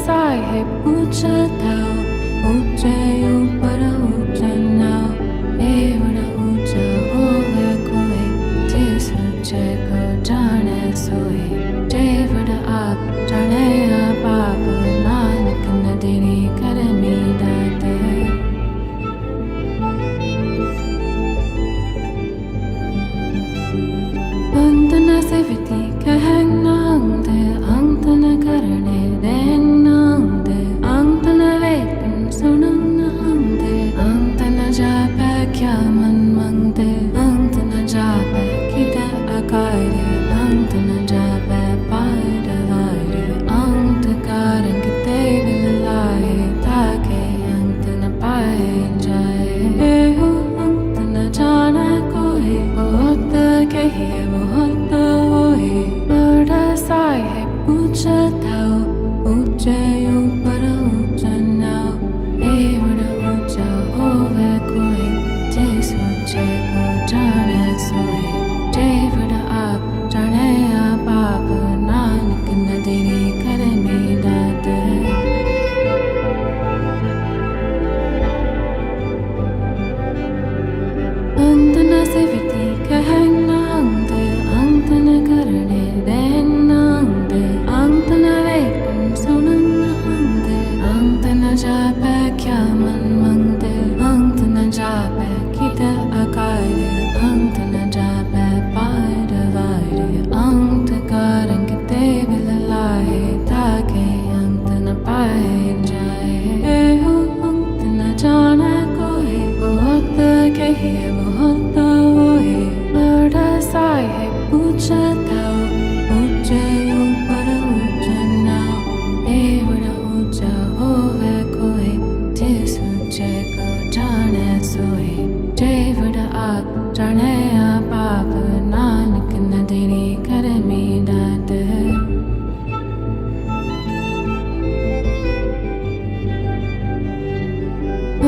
साहिब पूछता ऊंचे ऊपर ऊंचा नाव एवढा ऊंचा होवे कोई जिस ऊंचे को जाने सोई जेवढा आप जाने आप नानक नदीनी कर मीडाते अंतना से विधि कहनांगते अंतना करने देनांगते अंतना वेपन सुनांगते अंतना जापे क्या मन मंगते अंतना जापे किता अकायरे अंतना जापे पायरे वायरे अंत कारण किते बिलाए ताके अंतना पाए जाए एहो अंतना जाना कोई बहुत कहे बहुत होए बड़ा साहिब पूछता ऊंचे ऊपर ऊंचा नाव एवढा ऊंचा होवे कोई जिस ऊंचे को जाने सोई जेवढा आप जाने आप नानक नदीनी कर मीडाते अंतना से विधि कहनांगते अंतना करने देनांगते अंतना वेपन सुनांगते अंतना जापे क्या मन मंगते अंतना जापे किता अकायरे अंतना जापे पायरे वायरे अंत कारण किते बिलाए ताके अंतना पाए जाए एहो अंतना जाना कोई बहुत कहे बहुत होए बड़ा साहिब पूछता ऊंचे ऊपर ऊंचा नाव एवढा ऊंचा होवे कोई जिस ऊंचे को जाने सोई जेवढा आप जाने आप नानक नदीनी कर मीडाते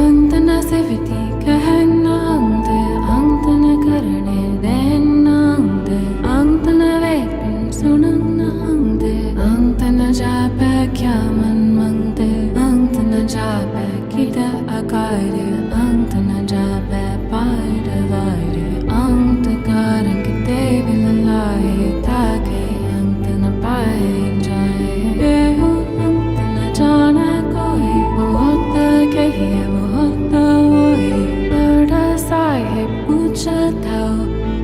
अंतना से विधि कहनांगते अंतना करने देनांगते अंतना वेपन सुनांगते अंतना जापे क्या मन मंगते अंतना जापे किता अकायरे अंतना जापे पायरे वायरे अंत कारण किते बिलाए ताके अंतना पाए जाए एहो अंतना जाना कोई बहुत कहे बहुत होए बड़ा साहिब पूछता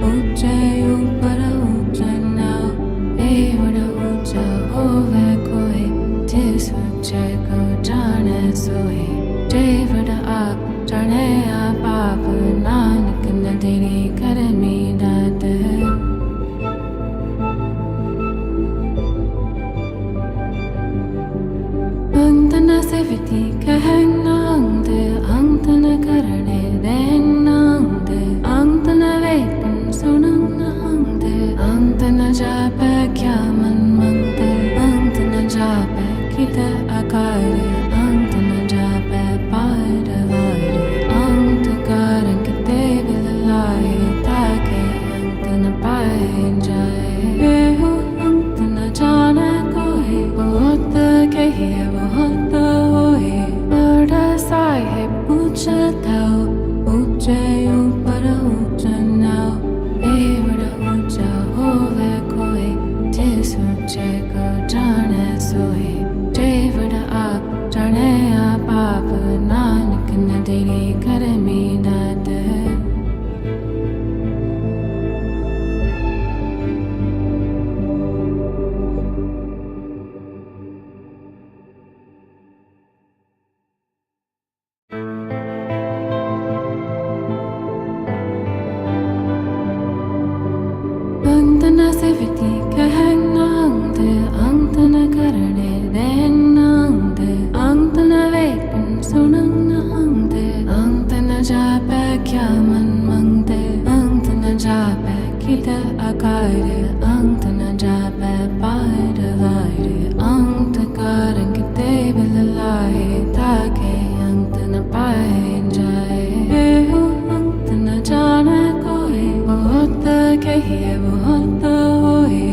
ऊंचे ऊपर ऊंचा नाव एवढा ऊंचा होवे कोई जिस ऊंचे को जाने सोई जेवढा आप जाने आप नानक नदीनी कर मीडाते अंतना से विधि कहनांगते अंतना करने देनांगते अंतना वेपन सुनांगते अंतना जापे क्या मन मंगते अंतना जापे किता अकायरे अंतना जापे पायरे वायरे अंत कारण किते बिलाए ताके अंतना पाए जाए एहो अंतना जाना कोई बहुत कहे बहुत होए बड़ा साहिब पूछता ऊंचे ऊपर ऊंचा नाव एवढा ऊंचा होवे कोई जिस ऊंचे को जाने सोई जेवढा आप जाने आप नानक नदीनी कर मीडाते अंतना से विधि कहनांगते अंतना करने देनांगते अंतना वेपन सुनांगते अंतना जापे क्या मन मंगते अंतना जापे किता अकायरे अंतना जापे पायरे वायरे अंत कारण किते बिलाए ताके अंतना पाए जाए एहो अंतना जाना कोई बहुत कहे बहुत होए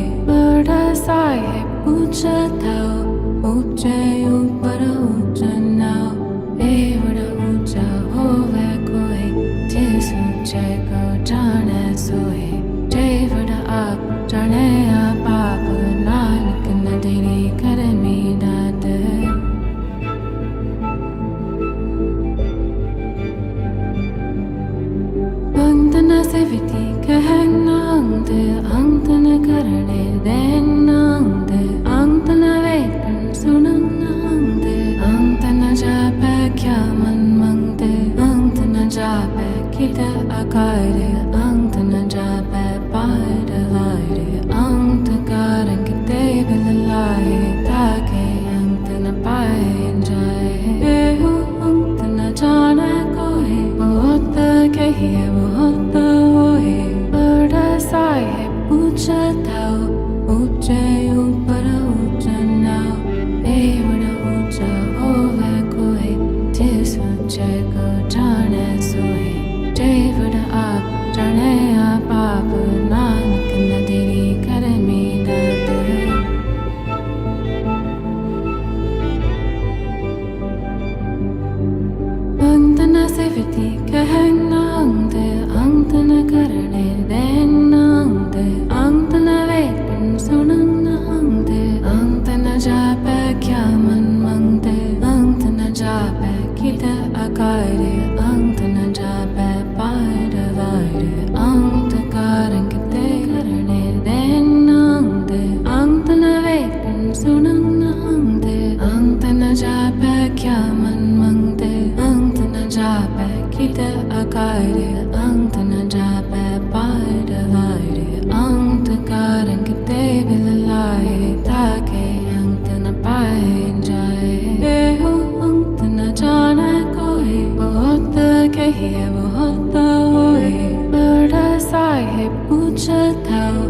kahangnaangde angtana karane dennaangde angtana vekun sunangnaangde angtana jape kyaman mangde angtana jape kita akare angtana jape paida vaide angta karangte karane dennaangde angtana vekun sunangnaangde angtana jape kyaman mangde angtana jape kita akare angtana jape paida vaide angta karangte bilalai take angtana painjai eho angtana jana koi bahut kahi bahut hoye bada sahib ucha thao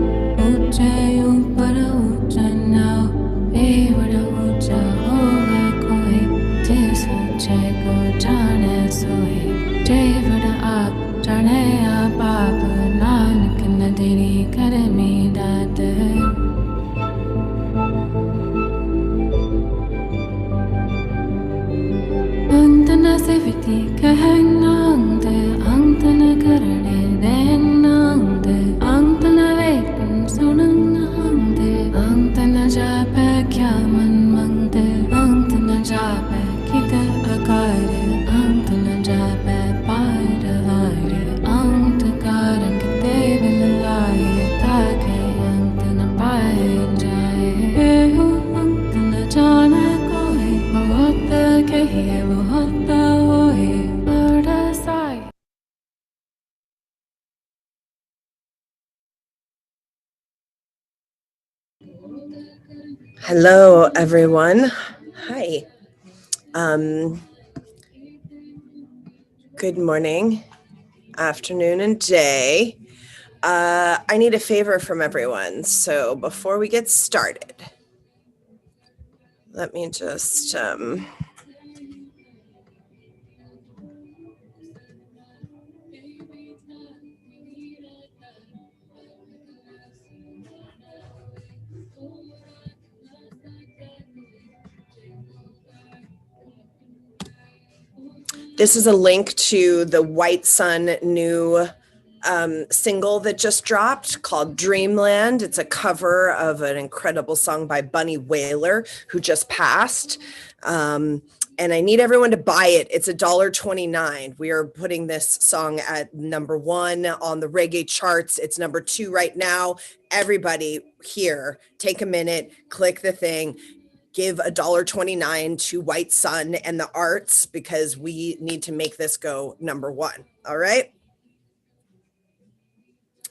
ucha upar ucha now bada ucha hoga koi jis ucha ko jane soye bada aap jane aap aap nanak nadiri karmi dat angtana siviti kahangnaangde angtana karane dennaangde angtana vekun sunangnaangde angtana jape kyaman mangde angtana jape kita akare angtana jape paida vaide angta karangte bilalai take angtana painjai eho angtana jana koi bahut kahi bahut hoye bada sai. Hello, everyone. Hi. Good morning, afternoon, and day. I need a favor from everyone. So before we get started, let me just this is a link to the White Sun new single that just dropped called Dreamland. It's a cover of an incredible song by Bunny Wailer, who just passed. And I need everyone to buy it. It's $1.29. We are putting this song at #1 on the reggae charts. It's #2 right now. Everybody here, take a minute, click the thing, give $1.29 to White Sun and the arts, because we need to make this go #1. All right.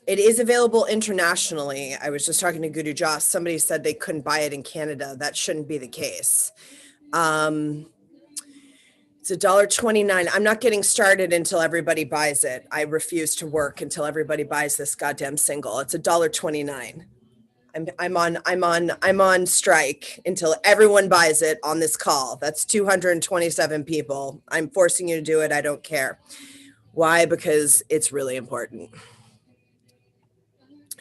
It is available internationally. I was just talking to Guru Joss. Somebody said they couldn't buy it in Canada. That shouldn't be the case. It's $1.29. I'm not getting started until everybody buys it. I refuse to work until everybody buys this goddamn single. It's $1.29. I'm on strike until everyone buys it on this call. That's 227 people. I'm forcing you to do it. I don't care. Why? Because it's really important.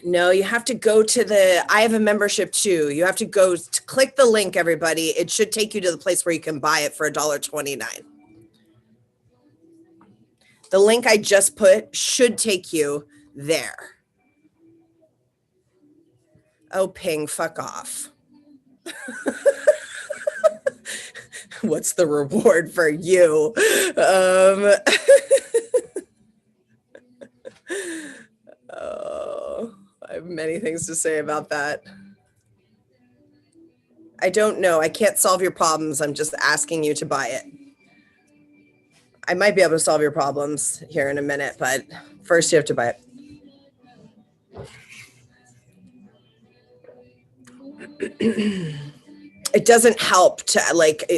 No, you have to go to I have a membership too. You have to go to click the link, everybody. It should take you to the place where you can buy it for $1.29. The link I just put should take you there. Oh, Ping, fuck off. What's the reward for you? Oh, I have many things to say about that. I don't know. I can't solve your problems. I'm just asking you to buy it. I might be able to solve your problems here in a minute, but first you have to buy it. It doesn't help to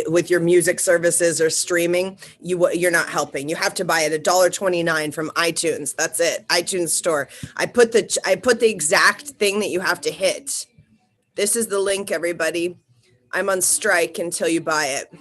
with your music services or streaming. You're not helping. You have to buy it $1.29 from iTunes. That's it. iTunes store. I put the exact thing that you have to hit. This is the link, everybody. I'm on strike until you buy it.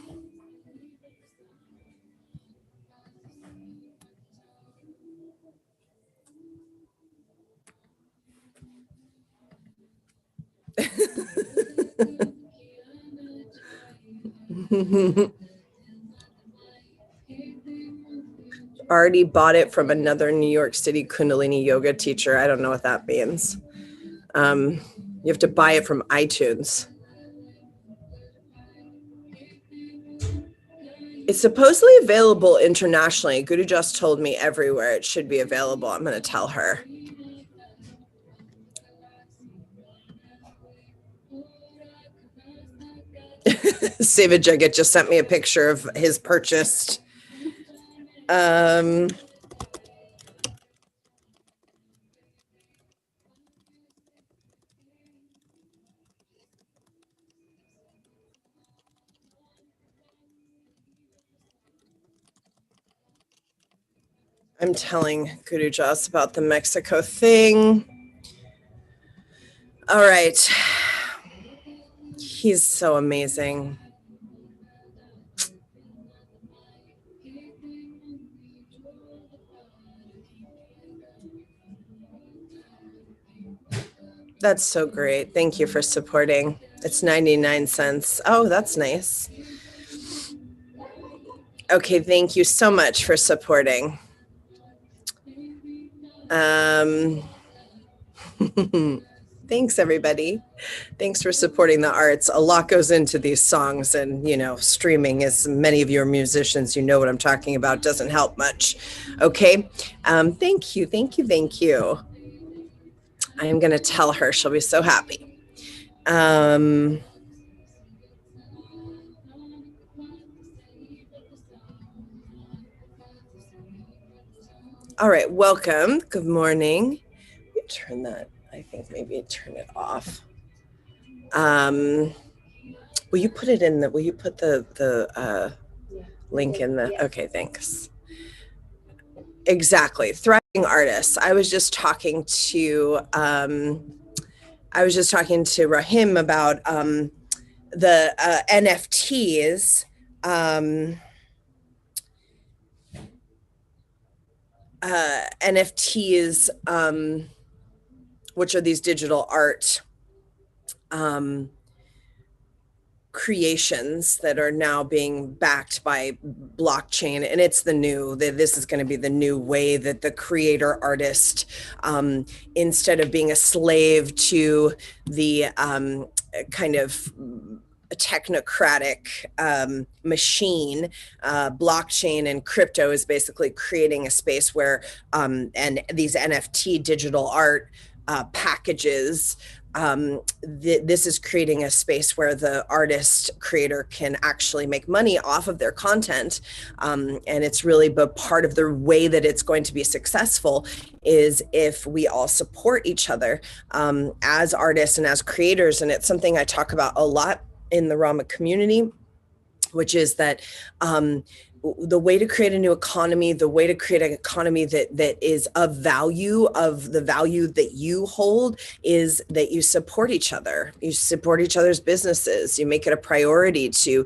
Already bought it from another New York City Kundalini yoga teacher. I don't know what that means. You have to buy it from iTunes. It's supposedly available internationally. Guru just told me everywhere it should be available. I'm going to tell her. Seva Jagat just sent me a picture of his purchased. I'm telling Guru Joss about the Mexico thing. All right. He's so amazing. That's so great. Thank you for supporting. It's 99 cents. Oh, that's nice. Okay, thank you so much for supporting. Thanks, everybody. Thanks for supporting the arts. A lot goes into these songs, and streaming, as many of you are musicians, you know what I'm talking about, doesn't help much. Okay. Thank you. I am going to tell her. She'll be so happy. All right. Welcome. Good morning. Turn that. I think maybe turn it off. Will you put it in will you put the link in the, okay, thanks. Exactly. Thriving artists. I was just talking to Rahim about the NFTs. NFTs, which are these digital art creations that are now being backed by blockchain, and it's this is going to be the new way that the creator artist, instead of being a slave to the kind of technocratic machine, blockchain and crypto is basically creating a space where and these NFT digital art packages, this is creating a space where the artist creator can actually make money off of their content. And it's really, but part of the way that it's going to be successful is if we all support each other as artists and as creators. And it's something I talk about a lot in the Rama community, which is that the way to create a new economy, the way to create an economy that is of value, of the value that you hold, is that you support each other. You support each other's businesses. You make it a priority to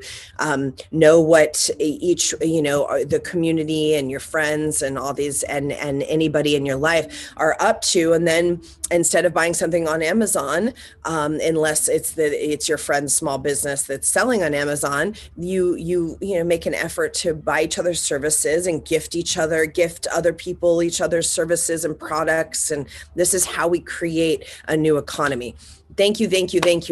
know what each, the community and your friends and all these and anybody in your life are up to. And then instead of buying something on Amazon, unless it's your friend's small business that's selling on Amazon, you make an effort to buy each other's services and gift other people each other's services and products. And this is how we create a new economy. Thank you,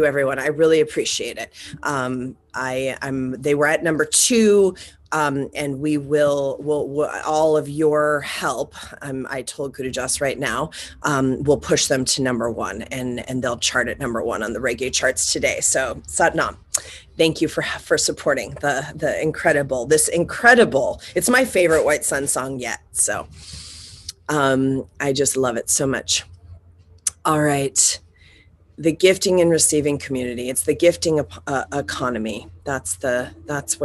everyone. I really appreciate it. They were at number 2. And we'll all of your help. I told Guru Jas right now, we'll push them to number 1, and they'll chart at number 1 on the reggae charts today. So Satnam, thank you for supporting this incredible. It's my favorite White Sun song yet. So I just love it so much. All right. The gifting and receiving community. It's the gifting economy. That's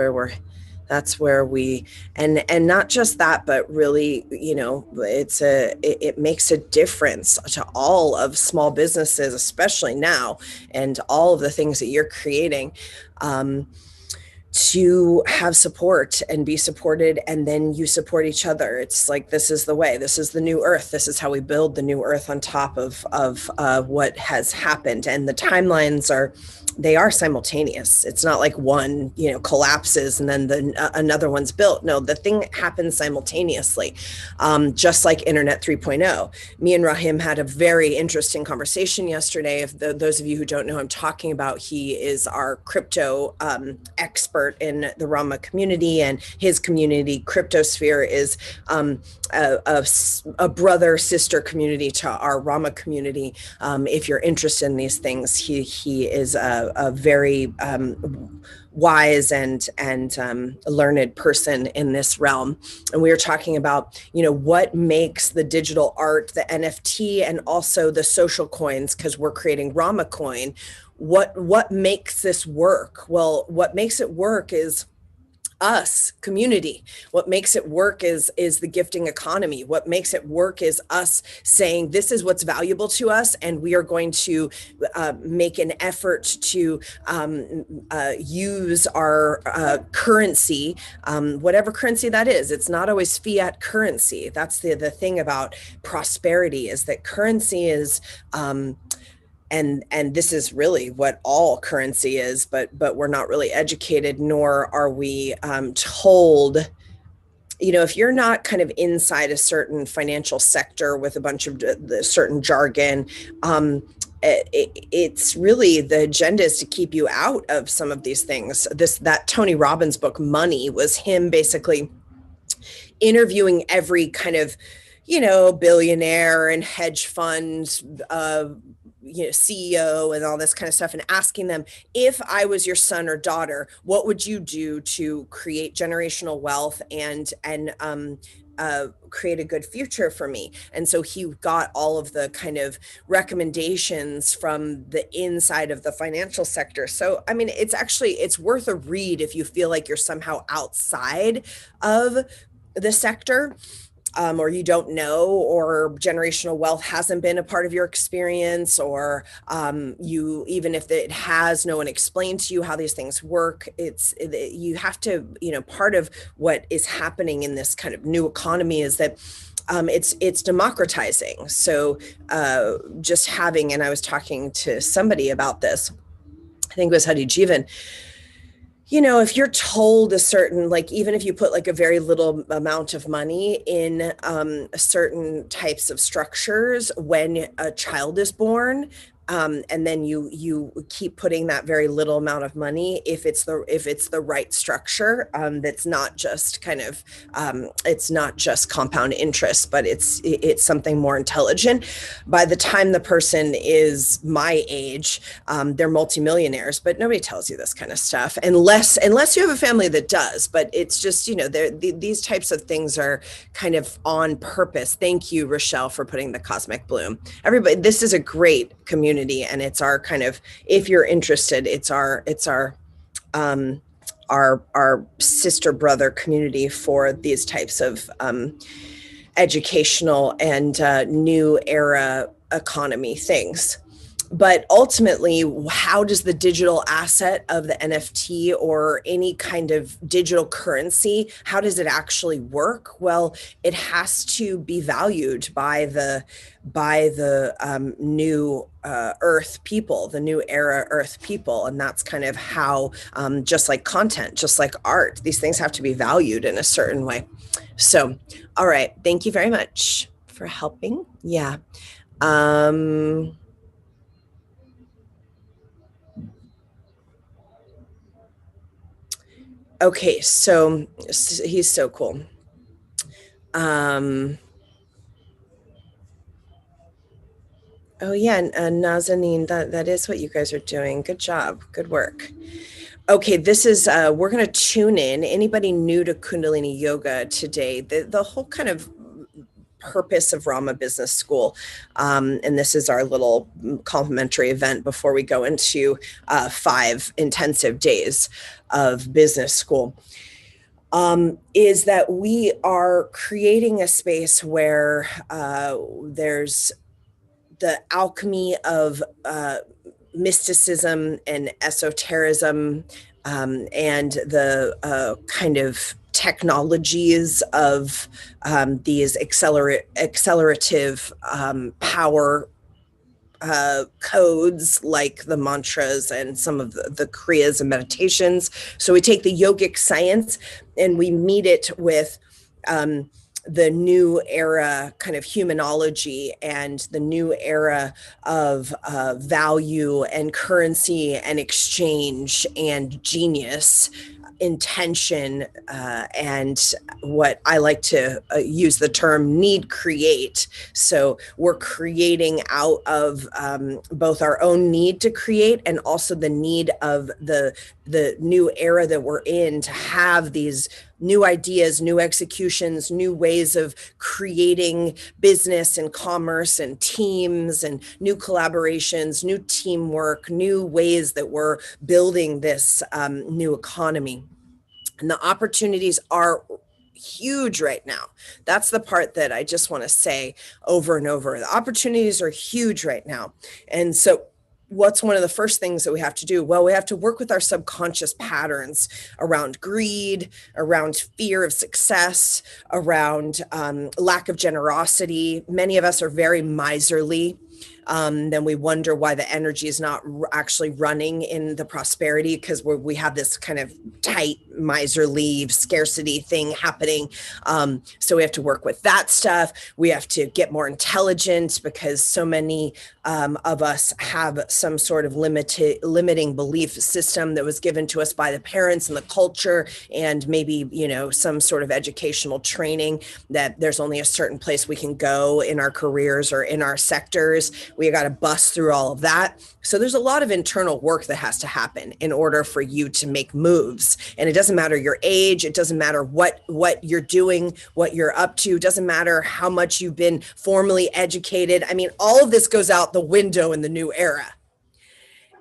where we, and not just that, but really, it makes a difference to all of small businesses, especially now, and all of the things that you're creating, do have support and be supported, and then you support each other. It's like, this is the way, this is the new earth, this is how we build the new earth on top of what has happened. And the timelines are, they are simultaneous. It's not like one, collapses and then another one's built. No, the thing happens simultaneously, just like Internet 3.0. Me and Rahim had a very interesting conversation yesterday. If those of you who don't know, I'm talking about, he is our crypto expert in the Rama community, and his community, Cryptosphere, is a brother sister community to our Rama community. If you're interested in these things, he is a very wise and learned person in this realm. And we were talking about, what makes the digital art, the NFT, and also the social coins, because we're creating Rama coin. What makes this work? Well, what makes it work is us, community. What makes it work is the gifting economy. What makes it work is us saying, this is what's valuable to us, and we are going to make an effort to use our currency, whatever currency that is. It's not always fiat currency. That's the thing about prosperity, is that currency is and this is really what all currency is, but we're not really educated, nor are we told. If you're not kind of inside a certain financial sector with a bunch of the certain jargon, it's really, the agenda is to keep you out of some of these things. That Tony Robbins book, Money, was him basically interviewing every kind of, billionaire and hedge fund CEO and all this kind of stuff, and asking them, if I was your son or daughter, what would you do to create generational wealth and create a good future for me? And so he got all of the kind of recommendations from the inside of the financial sector. So, I mean, it's worth a read if you feel like you're somehow outside of the sector. Or you don't know, or generational wealth hasn't been a part of your experience, or even if it has, no one explained to you how these things work. You have to, part of what is happening in this kind of new economy is that it's democratizing. So just having, and I was talking to somebody about this, I think it was Hadi Jivan. If you're told a certain, like, even if you put like a very little amount of money in certain types of structures when a child is born, and then you keep putting that very little amount of money, if it's the right structure, that's not just kind of it's not just compound interest, but it's something more intelligent. By the time the person is my age, they're multimillionaires, but nobody tells you this kind of stuff unless you have a family that does. But it's just, these types of things are kind of on purpose. Thank you, Rochelle, for putting the cosmic bloom. Everybody, this is a great community, and it's our kind of, if you're interested, it's our sister brother community for these types of educational and new era economy things. But ultimately, how does the digital asset of the NFT or any kind of digital currency, how does it actually work? Well, it has to be valued by the new Earth people, the new era Earth people. And that's kind of how, just like content, just like art, these things have to be valued in a certain way. So, all right. Thank you very much for helping. Yeah. Okay, so he's so cool. Oh yeah, Nazanin, that is what you guys are doing. Good job, good work. Okay, this is we're going to tune in. Anybody new to Kundalini Yoga today? The whole kind of purpose of Rama Business School, and this is our little complimentary event before we go into 5 intensive days of business school, is that we are creating a space where there's the alchemy of mysticism and esotericism and the kind of technologies of these accelerative power codes like the mantras and some of the kriyas and meditations. So we take the yogic science and we meet it with the new era kind of humanology and the new era of value and currency and exchange and genius, intention, and what I like to use the term need create. So we're creating out of both our own need to create and also the need of the new era that we're in to have these new ideas, new executions, new ways of creating business and commerce and teams and new collaborations, new teamwork, new ways that we're building this new economy. And the opportunities are huge right now. That's the part that I just want to say over and over. The opportunities are huge right now. And so what's one of the first things that we have to do? Well, we have to work with our subconscious patterns around greed, around fear of success, around lack of generosity. Many of us are very miserly. Then we wonder why the energy is not actually running in the prosperity, because we have this kind of tight miserly scarcity thing happening. So we have to work with that stuff. We have to get more intelligent because so many of us have some sort of limiting belief system that was given to us by the parents and the culture, and maybe, some sort of educational training that there's only a certain place we can go in our careers or in our sectors. We got to bust through all of that. So there's a lot of internal work that has to happen in order for you to make moves. And it doesn't matter your age. It doesn't matter what you're doing, what you're up to. It doesn't matter how much you've been formally educated. I mean, all of this goes out the window in the new era.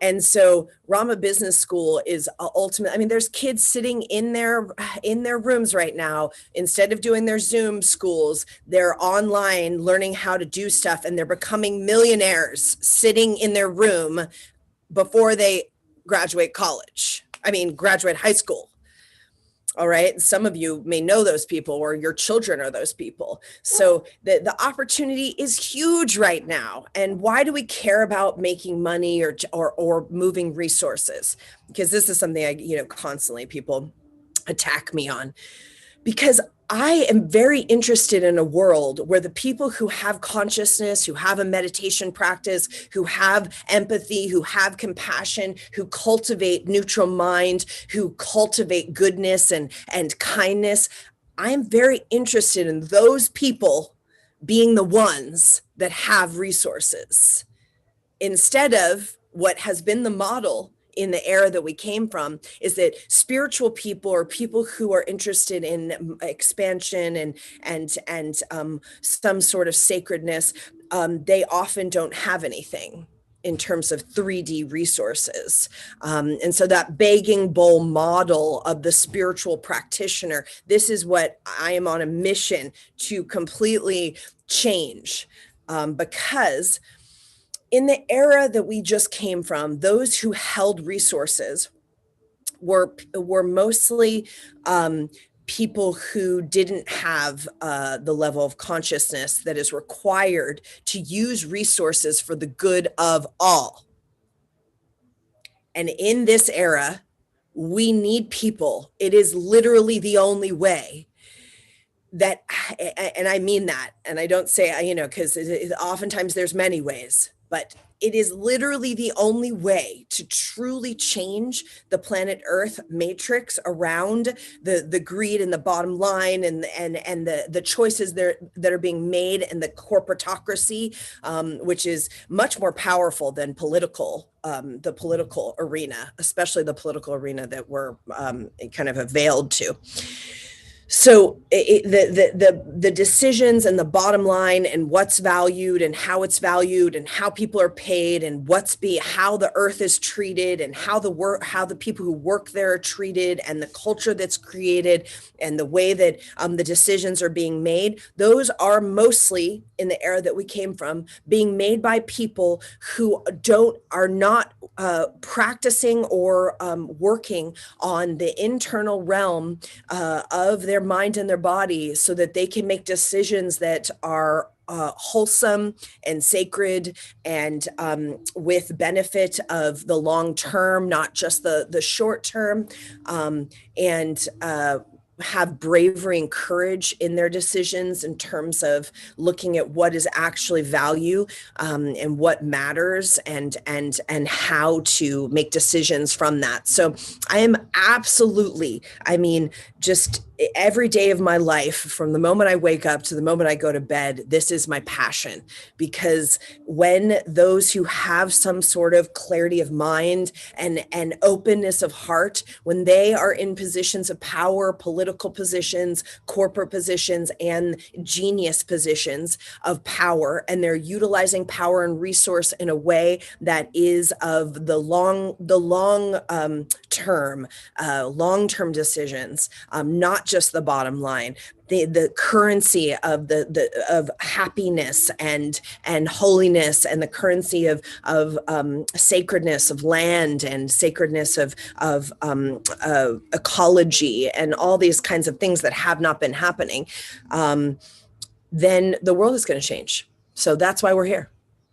And so Rama Business School is ultimate. I mean, there's kids sitting in their rooms right now. Instead of doing their Zoom schools, they're online learning how to do stuff, and they're becoming millionaires sitting in their room before they graduate high school. All right. Some of you may know those people, or your children are those people. So the opportunity is huge right now. And why do we care about making money or moving resources? Because this is something constantly people attack me on. Because I am very interested in a world where the people who have consciousness, who have a meditation practice, who have empathy, who have compassion, who cultivate neutral mind, who cultivate goodness and kindness, I'm very interested in those people being the ones that have resources, instead of what has been the model in the era that we came from, is that spiritual people, or people who are interested in expansion and some sort of sacredness, they often don't have anything in terms of 3D resources. And so that begging bowl model of the spiritual practitioner, this is what I am on a mission to completely change, because in the era that we just came from, those who held resources were mostly people who didn't have the level of consciousness that is required to use resources for the good of all. And in this era, we need people. It is literally the only way that, and I mean that, and I don't say, because oftentimes there's many ways, but it is literally the only way to truly change the planet Earth matrix around the greed and the bottom line and the choices that are being made, and the corporatocracy, which is much more powerful than the political arena, especially the political arena that we're kind of availed to. So the decisions and the bottom line and what's valued and how it's valued and how people are paid and how the earth is treated and how the people who work there are treated and the culture that's created and the way that the decisions are being made, those are mostly in the era that we came from being made by people who are not practicing or working on the internal realm of their mind and their body so that they can make decisions that are wholesome and sacred and with benefit of the long term, not just the short term, and have bravery and courage in their decisions in terms of looking at what is actually value, and what matters, and how to make decisions from that. So I am absolutely, I mean, just every day of my life, from the moment I wake up to the moment I go to bed, this is my passion. Because when those who have some sort of clarity of mind and openness of heart, when they are in positions of power, political positions, corporate positions, and genius positions of power, and they're utilizing power and resource in a way that is of the long term, long-term decisions, not just the bottom line, the currency of of happiness and holiness, and the currency of sacredness of land and sacredness of ecology and all these kinds of things that have not been happening, then the world is going to change. So that's why we're here.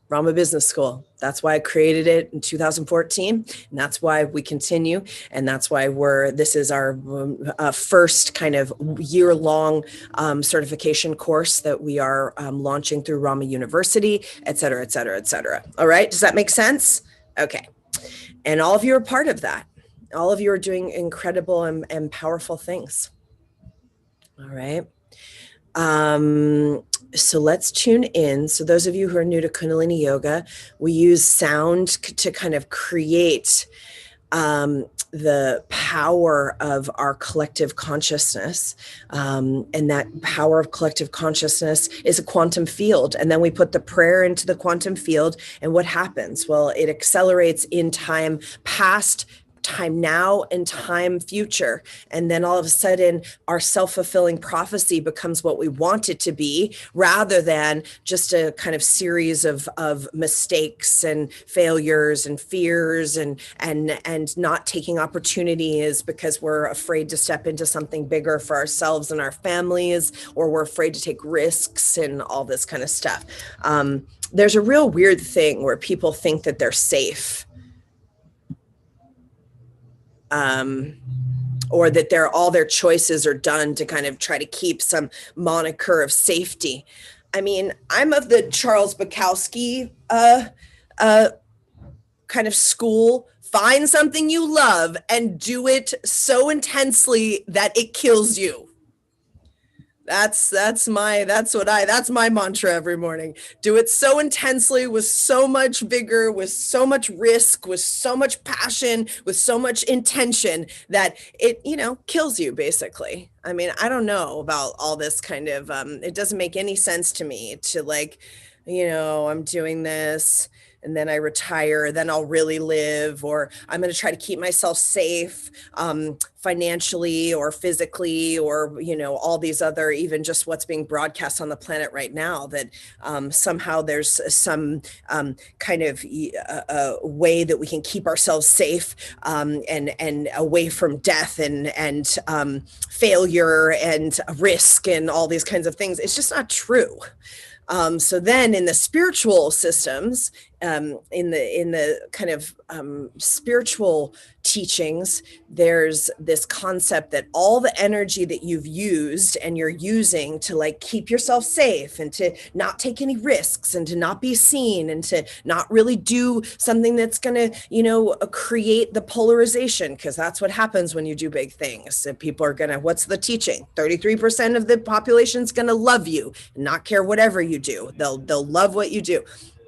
Rama Business School. That's why I created it in 2014, and that's why we continue, and that's why this is our first kind of year-long certification course that we are launching through Rama University, et cetera, et cetera, et cetera. All right, does that make sense? Okay, and all of you are part of that. All of you are doing incredible and powerful things. All right. So let's tune in. So those of you who are new to Kundalini Yoga, we use sound to kind of create the power of our collective consciousness. And that power of collective consciousness is a quantum field. And then we put the prayer into the quantum field. And what happens? Well, it accelerates in time past, time now, and time future. And then all of a sudden our self-fulfilling prophecy becomes what we want it to be, rather than just a kind of series of mistakes and failures and fears and not taking opportunities because we're afraid to step into something bigger for ourselves and our families, or we're afraid to take risks and all this kind of stuff. There's a real weird thing where people think that they're safe, or that all their choices are done to kind of try to keep some moniker of safety. I mean, I'm of the Charles Bukowski kind of school. Find something you love and do it so intensely that it kills you. That's my mantra every morning. Do it so intensely, with so much vigor, with so much risk, with so much passion, with so much intention that it, kills you, basically. I mean, I don't know about all this kind of, it doesn't make any sense to me to I'm doing this and then I retire, then I'll really live, or I'm going to try to keep myself safe, financially or physically, or, all these other, even just what's being broadcast on the planet right now, that somehow there's some kind of way that we can keep ourselves safe, and away from death and failure and risk and all these kinds of things. It's just not true. So then in the spiritual systems, in the kind of spiritual teachings, there's this concept that all the energy that you've used and you're using to keep yourself safe and to not take any risks and to not be seen and to not really do something that's going to, create the polarization, because that's what happens when you do big things. So people are going to, what's the teaching? 33% of the population is going to love you and not care whatever you do. They'll love what you do.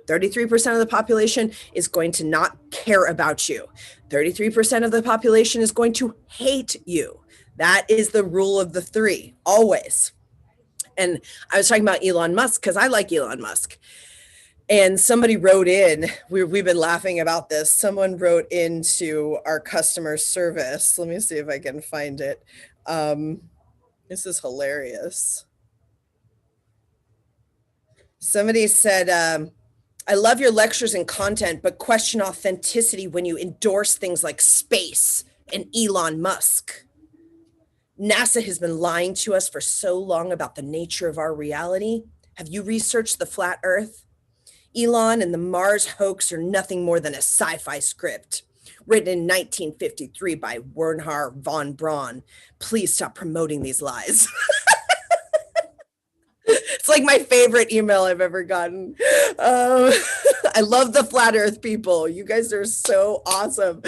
33% of the population is going to not care about you. 33% of the population is going to hate you. That is the rule of the three, always. And I was talking about Elon Musk because I like Elon Musk. And somebody wrote in, we've been laughing about this. Someone wrote into our customer service. Let me see if I can find it. This is hilarious. Somebody said, I love your lectures and content, but question authenticity when you endorse things like space and Elon Musk. NASA has been lying to us for so long about the nature of our reality. Have you researched the flat Earth? Elon and the Mars hoax are nothing more than a sci-fi script written in 1953 by Wernher von Braun. Please stop promoting these lies. It's like my favorite email I've ever gotten. I love the flat Earth people. You guys are so awesome.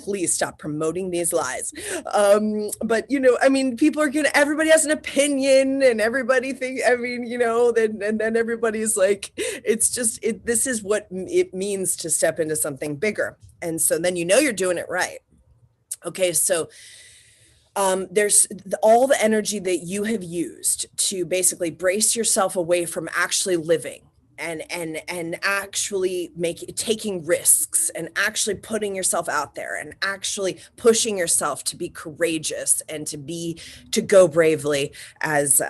Please stop promoting these lies. But I mean, people are everybody has an opinion, and everybody then everybody's like, it's just this is what it means to step into something bigger. And so then you're doing it right. Okay, so there's all the energy that you have used to basically brace yourself away from actually living and actually taking risks and actually putting yourself out there and actually pushing yourself to be courageous and to go bravely, as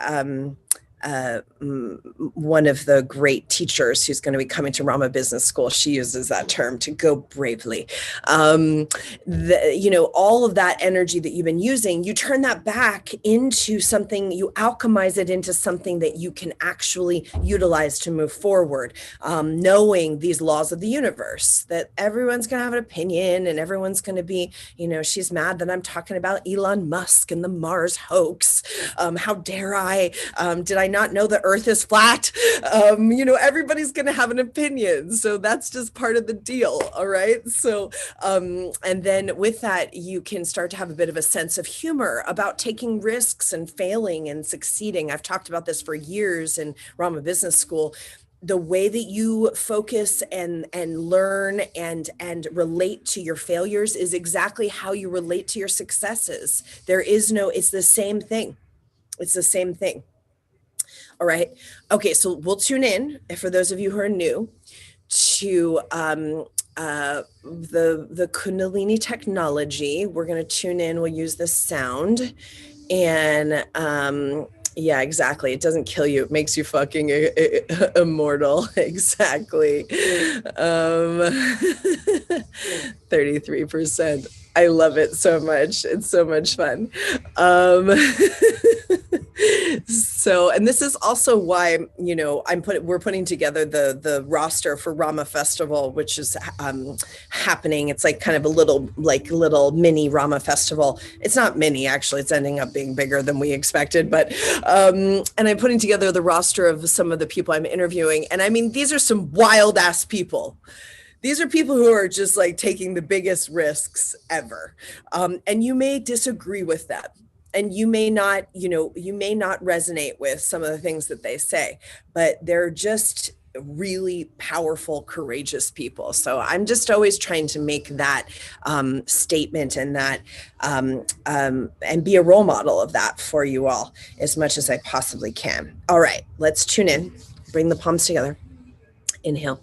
one of the great teachers who's going to be coming to Rama Business School, she uses that term, to go bravely. All of that energy that you've been using, you turn that back into something, you alchemize it into something that you can actually utilize to move forward, knowing these laws of the universe, that everyone's going to have an opinion and everyone's going to be, she's mad that I'm talking about Elon Musk and the Mars hoax. How dare I? Did I not know the earth is flat? Everybody's going to have an opinion. So that's just part of the deal. All right. So, and then with that, you can start to have a bit of a sense of humor about taking risks and failing and succeeding. I've talked about this for years in Rama Business School. The way that you focus and learn and relate to your failures is exactly how you relate to your successes. It's the same thing. It's the same thing. All right. Okay. So we'll tune in, for those of you who are new, to the Kundalini technology. We're going to tune in. We'll use the sound, and yeah, exactly. It doesn't kill you. It makes you fucking immortal. Exactly. 33%. I love it so much. It's so much fun. So, and this is also why, we're putting together the roster for Rama Festival, which is happening. It's like kind of a little mini Rama Festival. It's not mini, actually. It's ending up being bigger than we expected. But, and I'm putting together the roster of some of the people I'm interviewing. And I mean, these are some wild ass people. These are people who are just like taking the biggest risks ever. And you may disagree with them. And you may not resonate with some of the things that they say, but they're just really powerful, courageous people. So I'm just always trying to make that statement and that and be a role model of that for you all as much as I possibly can. All right, let's tune in. Bring the palms together. Inhale.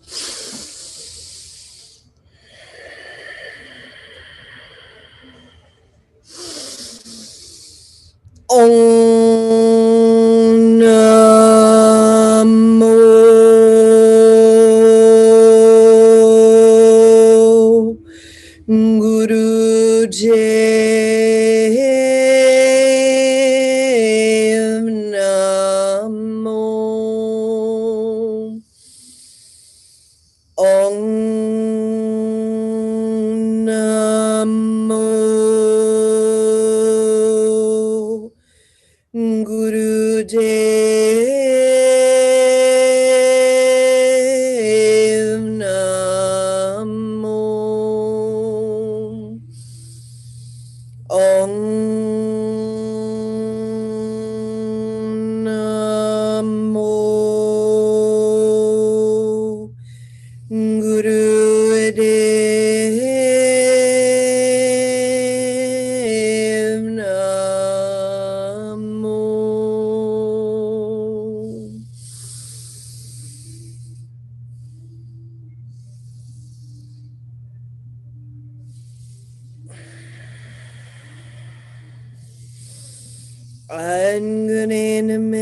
Om Namo Guru Dev Namo Om Namo Guru Dev Namo Om Namo Guru Dev Anganame,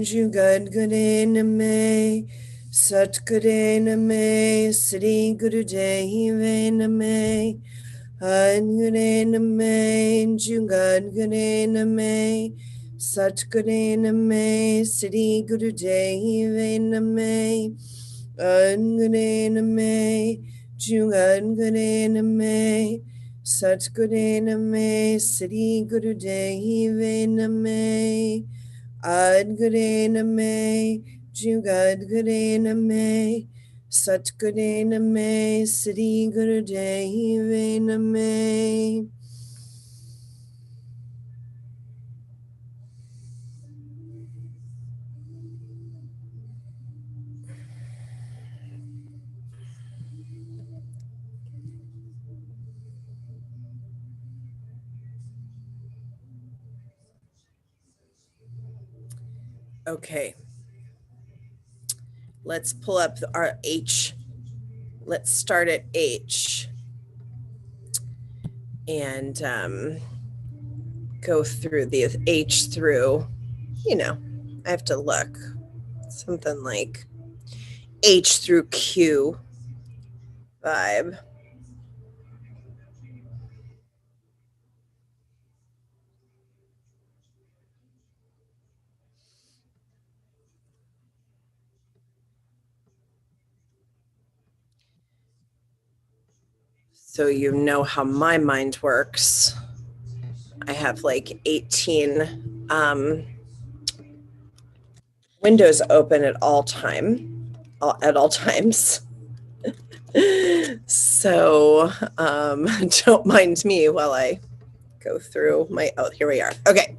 Jugadganame, Satgadaname, Siddhi Gurudevaname, Anganame, Jugadganame, Satgadaname, Siddhi Gurudevaname, Anganame, Jugadganame, Satgudaname, Siddhi Gurudevaname, Adgudaname, Jugadgudaname, Satgudaname, Siddhi Gurudevaname. Okay, let's pull up our H. Let's start at H and go through the H through, I have to look. Something like H through Q vibe. So you know how my mind works. I have like 18 windows open at all times. So don't mind me while I go through here we are. Okay.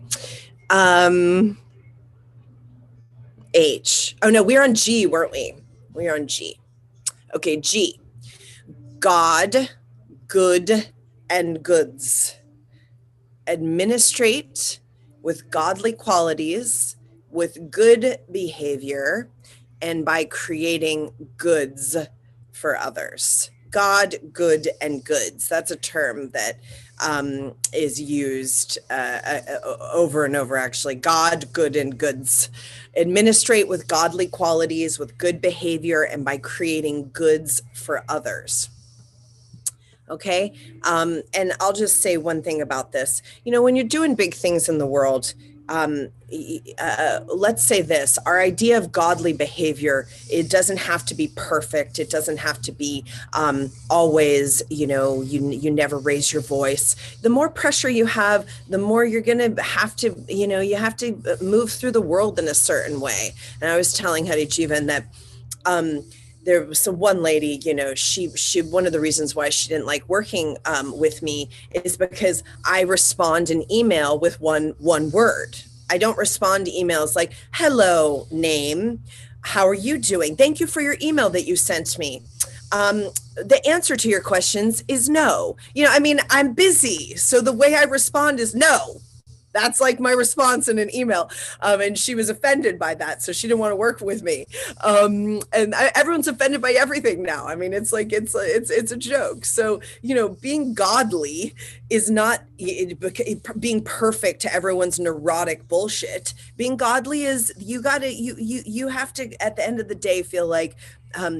H. Oh no, we're on G, weren't we? We are on G. Okay, G. God, good, and goods. Administrate with godly qualities, with good behavior, and by creating goods for others. God, good, and goods. That's a term that is used over and over, actually. God, good, and goods. Administrate with godly qualities, with good behavior, and by creating goods for others. Okay. And I'll just say one thing about this. When you're doing big things in the world, let's say this, our idea of godly behavior, it doesn't have to be perfect. It doesn't have to be always, you never raise your voice. The more pressure you have, the more you're going to have to, you have to move through the world in a certain way. And I was telling Hari Jivan that, there was one lady, she one of the reasons why she didn't like working with me is because I respond in email with one word. I don't respond to emails like, hello, name, how are you doing? Thank you for your email that you sent me. The answer to your questions is no. I'm busy. So the way I respond is no. That's like my response in an email. And she was offended by that. So she didn't want to work with me. Everyone's offended by everything now. It's like, it's a joke. So, being godly is not being perfect to everyone's neurotic bullshit. Being godly is you have to, at the end of the day, feel like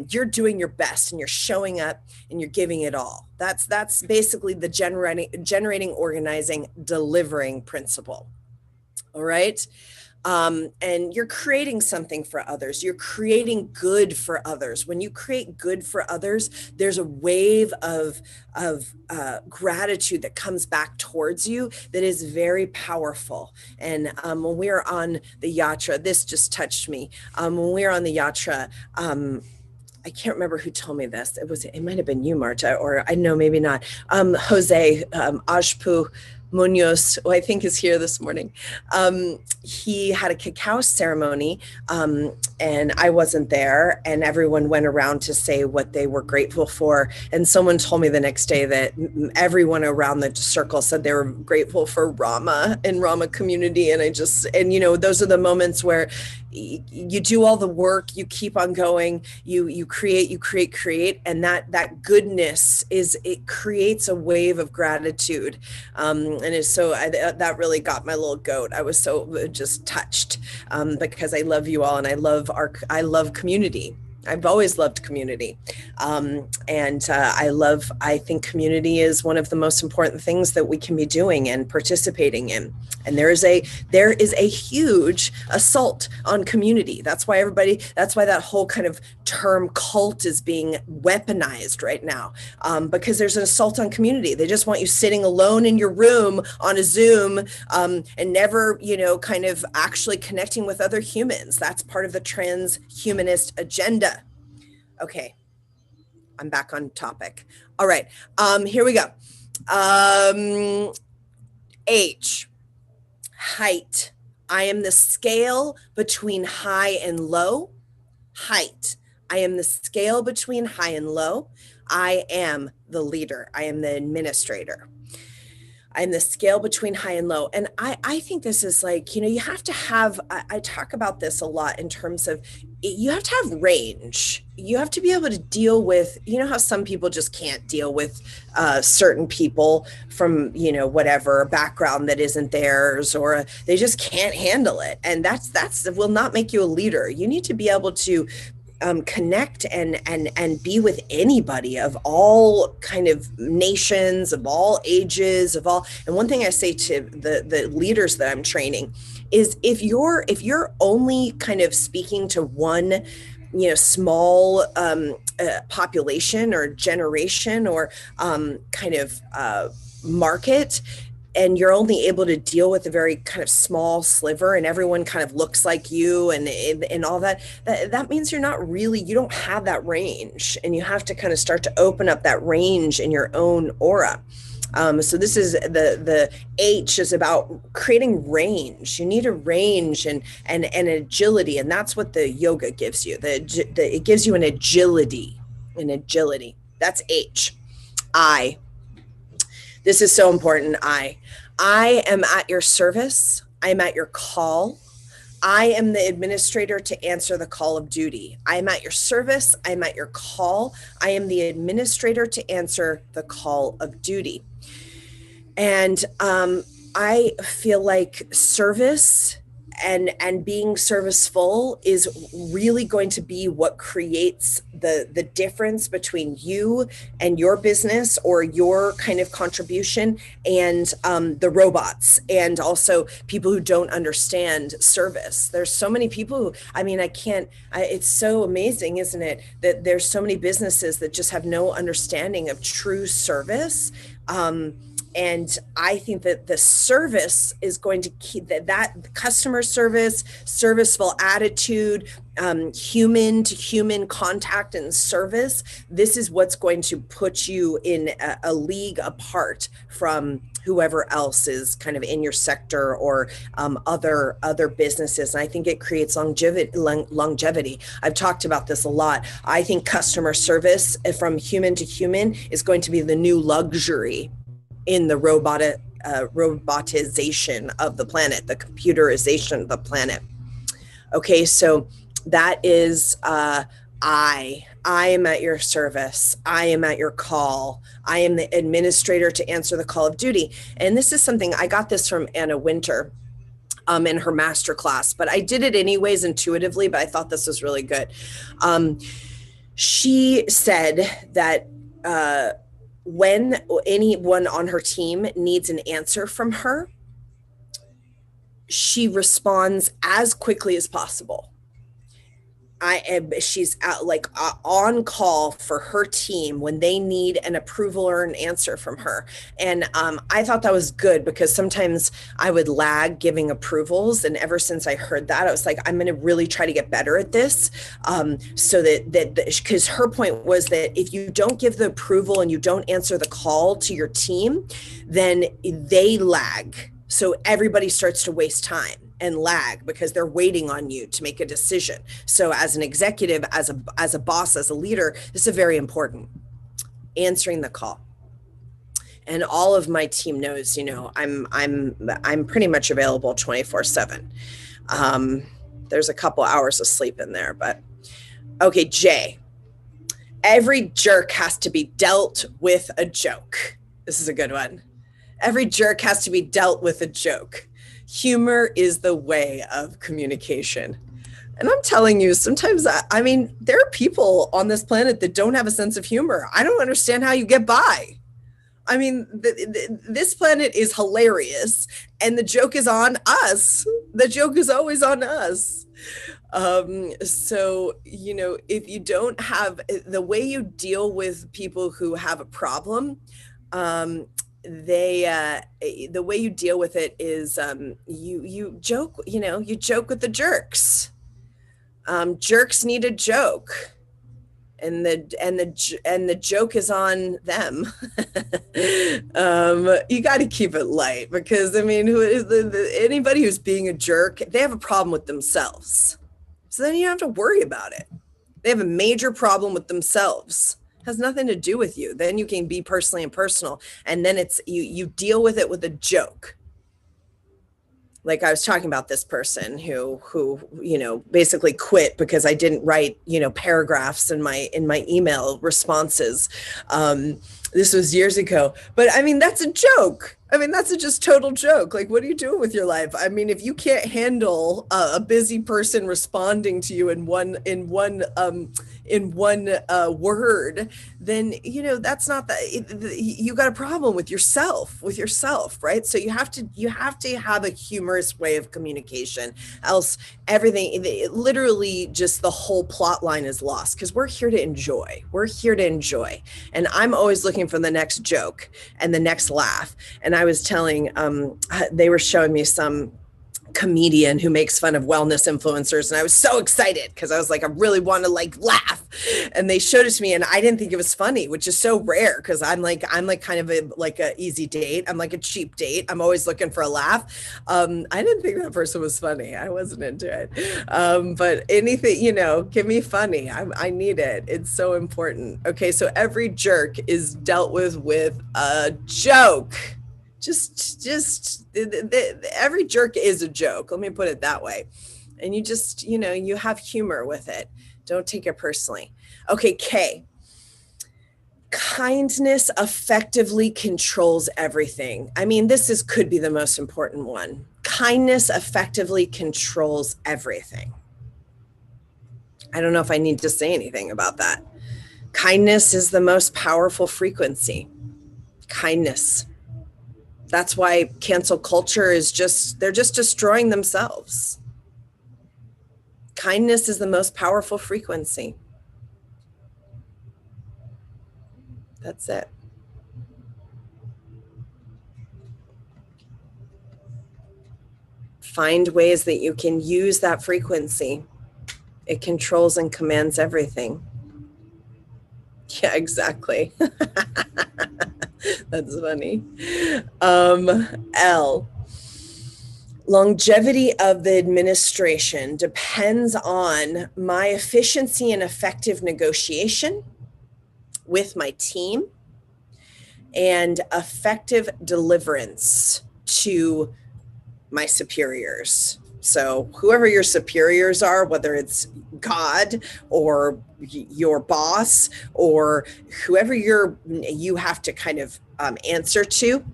you're doing your best and you're showing up and you're giving it all. That's basically the generating, organizing, delivering principle. All right. And you're creating something for others. You're creating good for others. When you create good for others, there's a wave of gratitude that comes back towards you that is very powerful. And when we were on the yatra, this just touched me. When we were on the yatra, I can't remember who told me this. It might have been you, Marta, or I know, maybe not. Jose Ajpu Munoz, who I think is here this morning. He had a cacao ceremony, and I wasn't there, and everyone went around to say what they were grateful for. And someone told me the next day that everyone around the circle said they were grateful for Rama and Rama community. And those are the moments where you do all the work, you keep on going, you create, and that goodness it creates a wave of gratitude. And it's so that really got my little goat. I was so just touched, because I love you all, and I love community. I've always loved community. And I think community is one of the most important things that we can be doing and participating in. And there is a huge assault on community. That's why that whole kind of term cult is being weaponized right now, because there's an assault on community. They just want you sitting alone in your room on a Zoom, and never, kind of actually connecting with other humans. That's part of the transhumanist agenda. Okay, I'm back on topic. All right, here we go. H, height. I am the scale between high and low. Height. I am the scale between high and low. I am the leader. I am the administrator. I'm the scale between high and low. And I think this is like, you have to have, I talk about this a lot in terms of, you have to have range. You have to be able to deal with, how some people just can't deal with certain people from, whatever background that isn't theirs, or they just can't handle it. And that's will not make you a leader. You need to be able to connect and be with anybody of all kind of nations, of all ages, and one thing I say to the leaders that I'm training is, if you're only kind of speaking to one small population or generation or kind of market, and you're only able to deal with a very kind of small sliver, and everyone kind of looks like you and all that means you don't have that range, and you have to kind of start to open up that range in your own aura. So this is the H is about creating range. You need a range and agility, and that's what the yoga gives you. It gives you an agility. That's H. I. This is so important. I am at your service. I am at your call. I am the administrator to answer the call of duty. I am at your service. I am at your call. I am the administrator to answer the call of duty. And I feel like service and being serviceful is really going to be what creates the difference between you and your business or your kind of contribution and the robots, and also people who don't understand service. There's so many people who, it's so amazing, isn't it, that there's so many businesses that just have no understanding of true service. And I think that the service is going to keep that customer service, serviceful attitude, human to human contact and service. This is what's going to put you in a league apart from whoever else is kind of in your sector or other businesses. And I think it creates longevity. I've talked about this a lot. I think customer service from human to human is going to be the new luxury in the robotization of the planet, the computerization of the planet. Okay, so that is I am at your service. I am at your call. I am the administrator to answer the call of duty. And this is something, I got this from Anna Winter in her masterclass, but I did it anyways intuitively, but I thought this was really good. She said that when anyone on her team needs an answer from her, she responds as quickly as possible. She's on call for her team when they need an approval or an answer from her. And I thought that was good, because sometimes I would lag giving approvals. And ever since I heard that, I was like, I'm going to really try to get better at this. So because her point was that if you don't give the approval and you don't answer the call to your team, then they lag. So everybody starts to waste time and lag because they're waiting on you to make a decision. So as an executive, as a boss, as a leader, this is very important. Answering the call. And all of my team knows, I'm pretty much available 24/7. there's a couple hours of sleep in there, but okay, Jay. Every jerk has to be dealt with a joke. This is a good one. Every jerk has to be dealt with a joke. Humor is the way of communication. And I'm telling you, sometimes, I mean, there are people on this planet that don't have a sense of humor. I don't understand how you get by. I mean, this planet is hilarious, and the joke is on us. The joke is always on us. So, you know, if you don't have the way you deal with people who have a problem, the way you deal with it is you joke, you know, you joke with the jerks. Jerks need a joke, and the joke is on them. You got to keep it light, because I mean, who is anybody who's being a jerk, they have a problem with themselves. So then you don't have to worry about it. They have a major problem with themselves. It has nothing to do with you. Then you can be personally impersonal, and then it's you deal with it with a joke. Like I was talking about this person who you know, basically quit because I didn't write, you know, paragraphs in my email responses. This was years ago, but I mean, that's a joke. I mean, that's a just total joke. Like, what are you doing with your life? I mean, if you can't handle a busy person responding to you in one word, then, you know, that's not you got a problem with yourself, right? So you have to have a humorous way of communication, else everything, literally just the whole plot line is lost, because we're here to enjoy. And I'm always looking for the next joke and the next laugh. And I was telling, they were showing me some comedian who makes fun of wellness influencers, and I was so excited because I was like, I really want to like laugh, and they showed it to me, and I didn't think it was funny, which is so rare, because I'm like kind of like a easy date. I'm like a cheap date. I'm always looking for a laugh. I didn't think that person was funny. I wasn't into it. But anything, you know, give me funny. I need it. It's so important. Okay, so every jerk is dealt with a joke. Just every jerk is a joke. Let me put it that way. And you just, you know, you have humor with it. Don't take it personally. Okay, K. Kindness effectively controls everything. I mean, could be the most important one. Kindness effectively controls everything. I don't know if I need to say anything about that. Kindness is the most powerful frequency. Kindness. That's why cancel culture is they're just destroying themselves. Kindness is the most powerful frequency. That's it. Find ways that you can use that frequency. It controls and commands everything. Yeah, exactly. That's funny. L. Longevity of the administration depends on my efficiency and effective negotiation with my team and effective deliverance to my superiors. So whoever your superiors are, whether it's God or your boss or whoever you have to kind of answer to,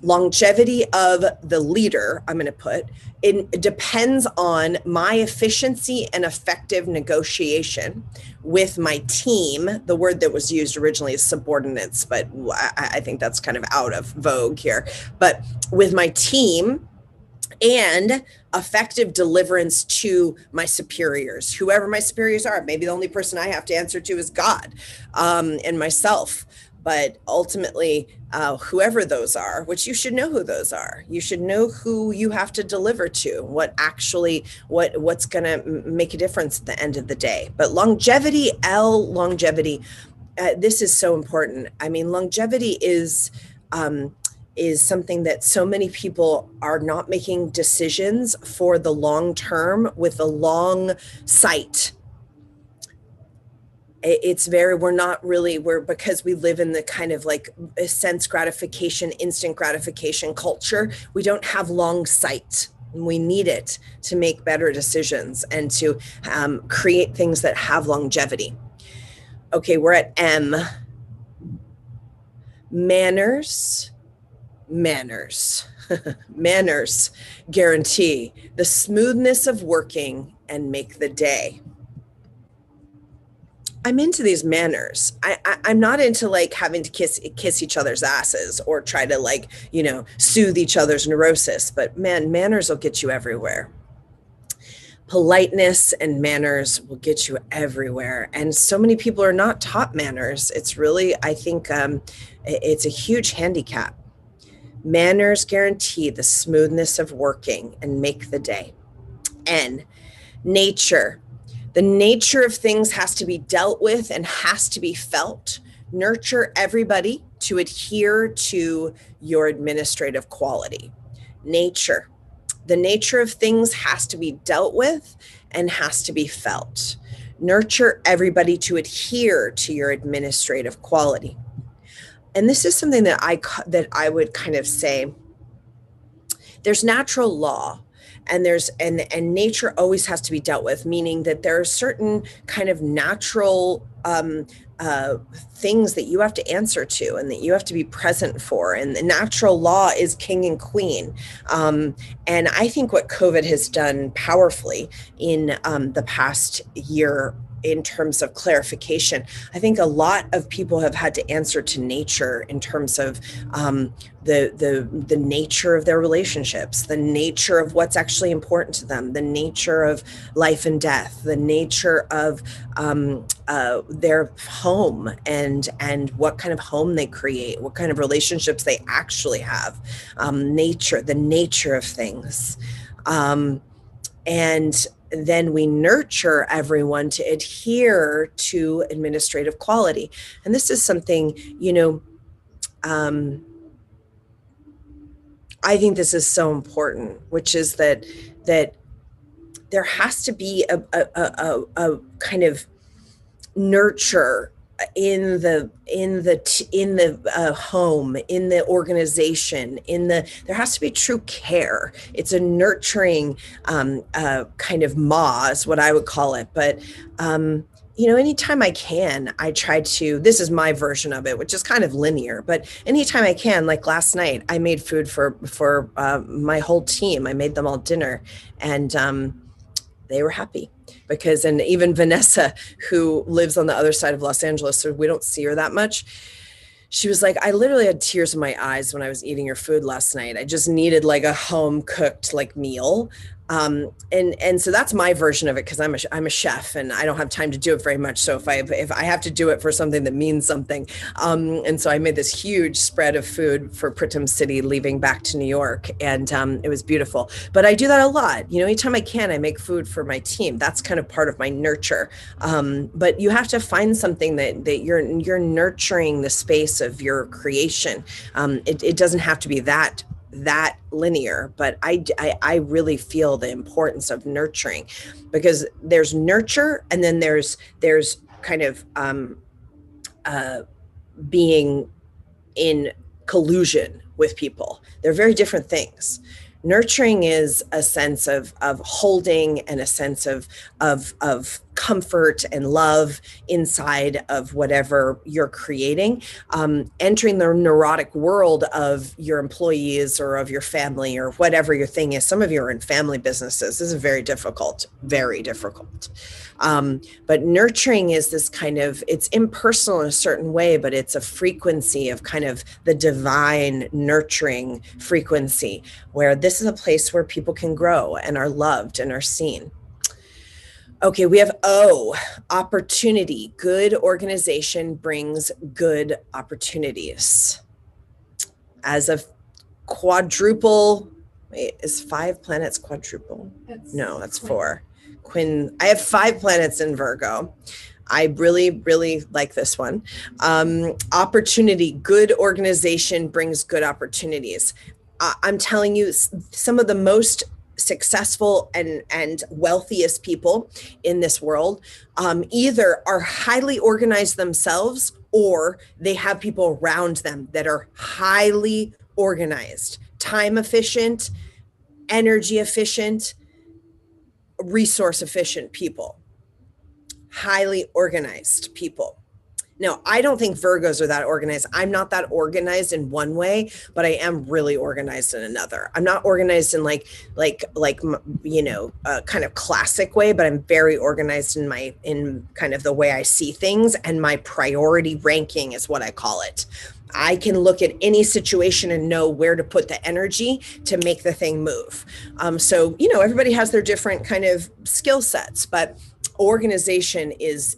longevity of the leader, I'm going to put, it depends on my efficiency and effective negotiation with my team. The word that was used originally is subordinates, but I think that's kind of out of vogue here. But with my team, and effective deliverance to my superiors, whoever my superiors are. Maybe the only person I have to answer to is God and myself. But ultimately, whoever those are, which you should know who those are, you should know who you have to deliver to, what's going to make a difference at the end of the day. But longevity, this is so important. I mean, longevity is something that so many people are not making decisions for the long term with a long sight. Because we live in the kind of like sense gratification, instant gratification culture, we don't have long sight. We need it to make better decisions and to create things that have longevity. Okay, we're at M. Manners. Manners guarantee the smoothness of working and make the day. I'm into these manners. I'm not into like having to kiss each other's asses or try to like, soothe each other's neurosis. But man, manners will get you everywhere. Politeness and manners will get you everywhere. And so many people are not taught manners. It's really, I think, it's a huge handicap. Manners guarantee the smoothness of working and make the day. N, nature. The nature of things has to be dealt with and has to be felt. Nurture everybody to adhere to your administrative quality. Nature. The nature of things has to be dealt with and has to be felt. Nurture everybody to adhere to your administrative quality. And this is something that I would kind of say, there's natural law and nature always has to be dealt with, meaning that there are certain kind of natural things that you have to answer to and that you have to be present for. And the natural law is king and queen. And I think what COVID has done powerfully in the past year in terms of clarification, I think a lot of people have had to answer to nature in terms of the nature of their relationships, the nature of what's actually important to them, the nature of life and death, the nature of their home and what kind of home they create, what kind of relationships they actually have, the nature of things. And then we nurture everyone to adhere to administrative quality. And this is something, I think this is so important, which is that there has to be a kind of nurture in the home, in the organization, there has to be true care. It's a nurturing kind of maw is what I would call it. But anytime I can, I try to, this is my version of it, which is kind of linear, but anytime I can, like last night, I made food for my whole team. I made them all dinner and they were happy. And even Vanessa, who lives on the other side of Los Angeles, so we don't see her that much, she was like, I literally had tears in my eyes when I was eating your food last night. I just needed like a home cooked like meal. And so that's my version of it, because I'm a chef and I don't have time to do it very much. So if I have to do it for something that means something, and so I made this huge spread of food for Pritam City leaving back to New York, and it was beautiful. But I do that a lot. Anytime I can, I make food for my team. That's kind of part of my nurture. But you have to find something that you're nurturing the space of your creation. It doesn't have to be that linear, but I really feel the importance of nurturing, because there's nurture and then there's kind of being in collusion with people. They're very different things. Nurturing is a sense of holding and a sense of comfort and love inside of whatever you're creating. Entering the neurotic world of your employees or of your family or whatever your thing is. Some of you are in family businesses. This is very difficult, very difficult. But nurturing is this kind of, it's impersonal in a certain way, but it's a frequency of kind of the divine nurturing frequency, where this is a place where people can grow and are loved and are seen. Okay, we have O, opportunity. Good organization brings good opportunities. As a quadruple, wait, is 5 planets quadruple? No, that's 4. I have 5 planets in Virgo. I really, really like this one. Opportunity, good organization brings good opportunities. I'm telling you, some of the most successful and wealthiest people in this world either are highly organized themselves, or they have people around them that are highly organized, time efficient, energy efficient, resource efficient people, highly organized people. Now, I don't think Virgos are that organized. I'm not that organized in one way, but I am really organized in another. I'm not organized in kind of classic way, but I'm very organized in kind of the way I see things, and my priority ranking is what I call it. I can look at any situation and know where to put the energy to make the thing move. So, everybody has their different kind of skill sets, but organization is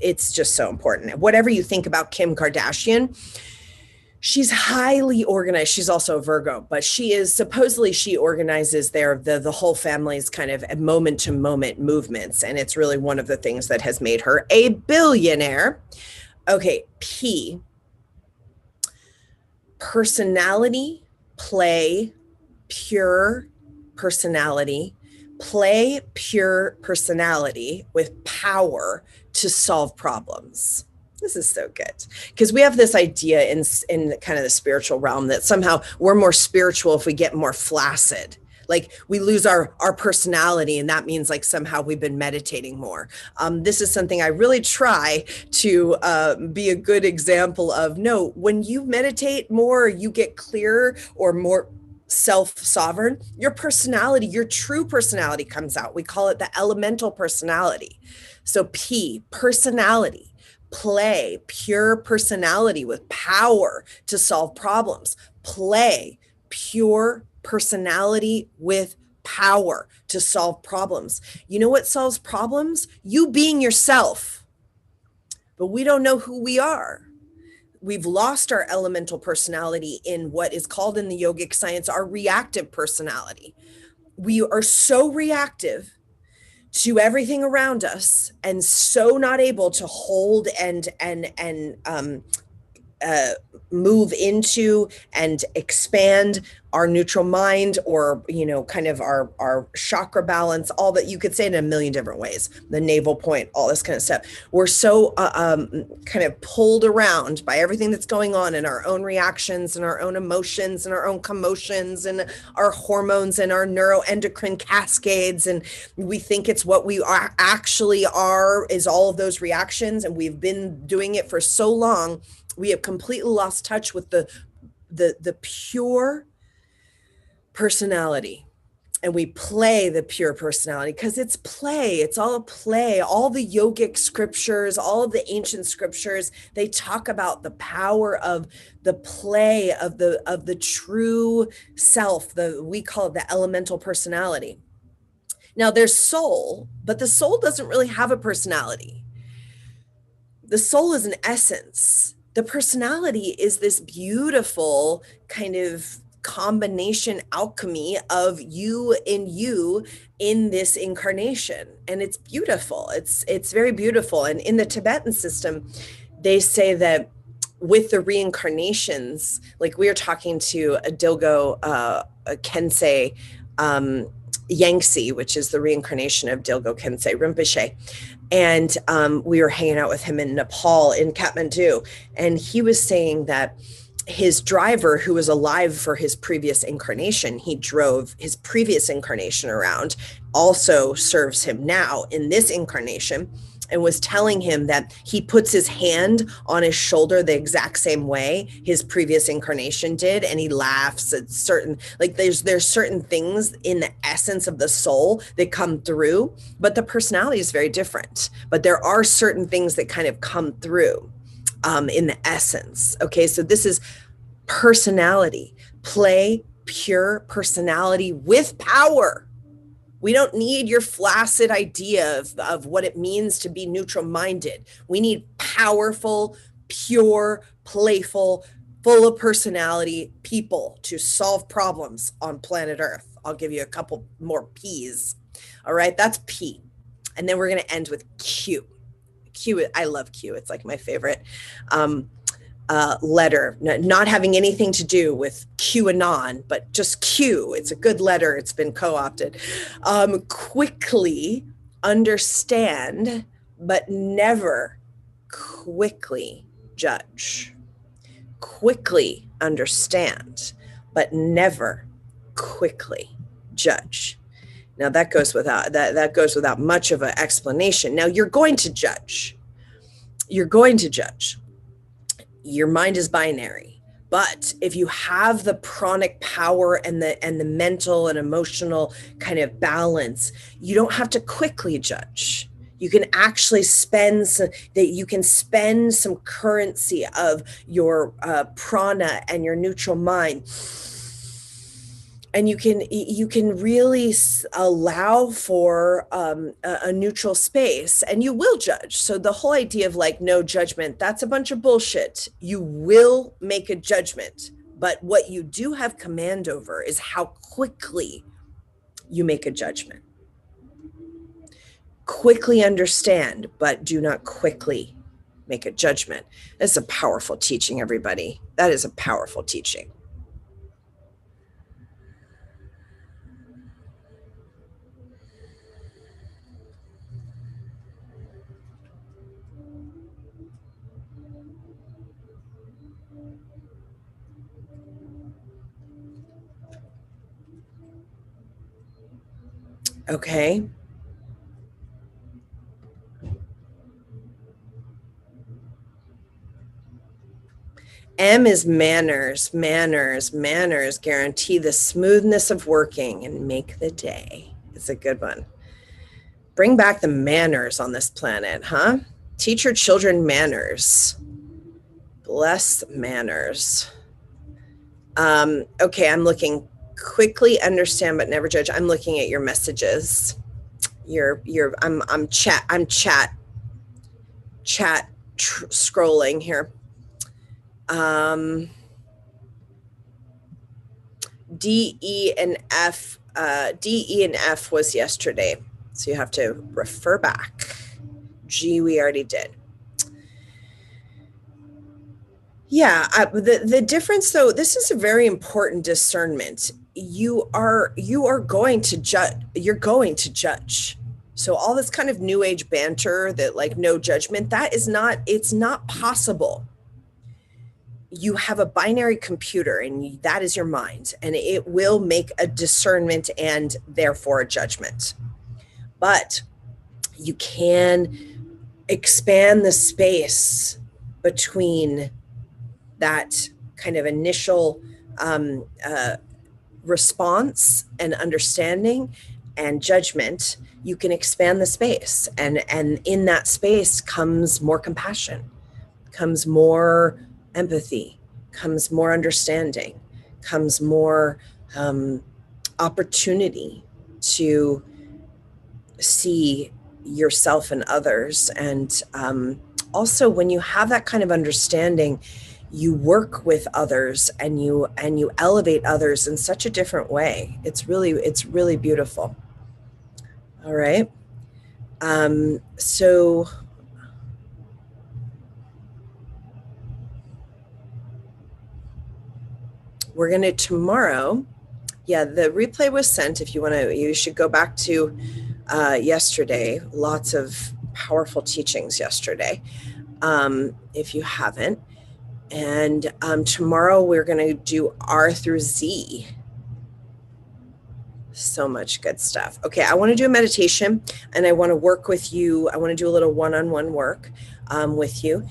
it's just so important. Whatever you think about Kim Kardashian, she's highly organized. She's also a Virgo, but she organizes the whole family's kind of moment to moment movements. And it's really one of the things that has made her a billionaire. Okay, P, personality, play, pure personality, play pure personality with power to solve problems. This is so good, because we have this idea in kind of the spiritual realm that somehow we're more spiritual if we get more flaccid. Like we lose our personality, and that means like somehow we've been meditating more. This is something I really try to be a good example of. No, when you meditate more, you get clearer or more self-sovereign, your personality, your true personality comes out. We call it the elemental personality. So P, personality, play, pure personality with power to solve problems. Play, pure personality with power to solve problems. You know what solves problems? You being yourself. But we don't know who we are. We've lost our elemental personality in what is called in the yogic science our reactive personality. We are so reactive to everything around us and so not able to hold and move into and expand our neutral mind, or kind of our chakra balance, all that. You could say it in a million different ways, the navel point, all this kind of stuff. We're so kind of pulled around by everything that's going on in our own reactions and our own emotions and our own commotions and our hormones and our neuroendocrine cascades, and we think it's what we actually are is all of those reactions, and we've been doing it for so long. We have completely lost touch with the pure personality, and we play the pure personality because it's play. It's all a play. All the yogic scriptures, all of the ancient scriptures, they talk about the power of the play of the true self. We call it the elemental personality. Now there's soul, but the soul doesn't really have a personality. The soul is an essence. The personality is this beautiful kind of combination alchemy of you in this incarnation. And it's beautiful. It's very beautiful. And in the Tibetan system, they say that with the reincarnations, like we are talking to a Dilgo Kensei Yangtze, which is the reincarnation of Dilgo Kensei Rinpoche. And we were hanging out with him in Nepal, in Kathmandu. And he was saying that his driver, who was alive for his previous incarnation, he drove his previous incarnation around, also serves him now in this incarnation, and was telling him that he puts his hand on his shoulder the exact same way his previous incarnation did, and he laughs at certain, like there's certain things in the essence of the soul that come through, but the personality is very different. But there are certain things that kind of come through in the essence. Okay, so this is personality, play pure personality with power. We don't need your flaccid idea of what it means to be neutral minded. We need powerful, pure, playful, full of personality people to solve problems on planet Earth. I'll give you a couple more P's. All right, that's P. And then we're going to end with Q. Q, I love Q. It's like my favorite letter, not having anything to do with QAnon, but just Q. It's a good letter. It's been co-opted. Quickly understand, but never quickly judge. Quickly understand, but never quickly judge. Now that goes without much of an explanation. Now you're going to judge. You're going to judge. Your mind is binary. But if you have the pranic power and the mental and emotional kind of balance, you don't have to quickly judge. You can actually spend some currency of your prana and your neutral mind, and you can really allow for a neutral space, and you will judge. So the whole idea of like no judgment, that's a bunch of bullshit. You will make a judgment, but what you do have command over is how quickly you make a judgment. Quickly understand, but do not quickly make a judgment. That's a powerful teaching, everybody. That is a powerful teaching. Okay. M is manners, manners, manners. Guarantee the smoothness of working and make the day. It's a good one. Bring back the manners on this planet, huh? Teach your children manners. Bless manners. Okay, I'm looking. Quickly understand but never judge. I'm looking at your messages. I'm chat scrolling here. D, E, and F. D, E, and F was yesterday, so you have to refer back. G, we already did. Yeah, the difference though, this is a very important discernment. You are going to judge. You're going to judge. So all this kind of new age banter that like no judgment, it's not possible. You have a binary computer and that is your mind, and it will make a discernment and therefore a judgment. But you can expand the space between that kind of initial response and understanding and judgment. You can expand the space, and in that space comes more compassion, comes more empathy, comes more understanding, comes more opportunity to see yourself and others. And also when you have that kind of understanding, you work with others and you elevate others in such a different way. It's really beautiful. All right. So we're going to tomorrow. Yeah, the replay was sent. If you want to, you should go back to yesterday. Lots of powerful teachings yesterday. If you haven't. And tomorrow we're going to do R through Z. So much good stuff. Okay, I want to do a meditation and I want to work with you. I want to do a little one-on-one work with you.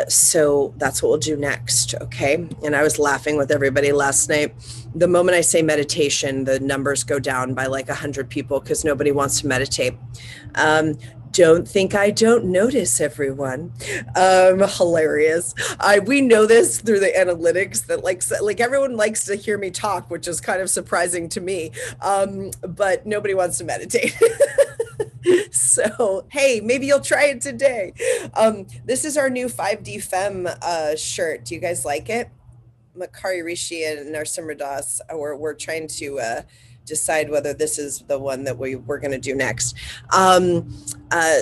So that's what we'll do next. Okay. And I was laughing with everybody last night. The moment I say meditation, the numbers go down by like 100 people because nobody wants to meditate. Don't think I don't notice, everyone. Hilarious. We know this through the analytics that like everyone likes to hear me talk, which is kind of surprising to me. But nobody wants to meditate. So, hey, maybe you'll try it today. This is our new 5D Femme shirt. Do you guys like it? Makari Rishi and Narsimra Das, we're trying to decide whether this is the one that we're going to do next.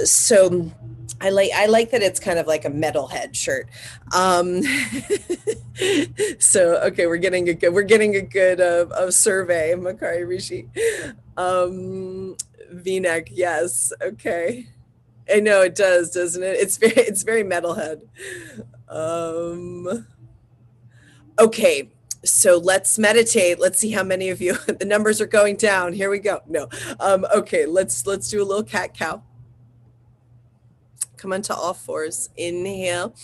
So I like that it's kind of like a metalhead shirt. So okay, we're getting a good survey. Makari Rishi, V-neck, yes, okay. I know it does, doesn't it? It's very metalhead. Okay. So let's meditate. Let's see how many of you, the numbers are going down. Here we go. No. Okay, let's do a little cat cow. Come onto all fours. Inhale.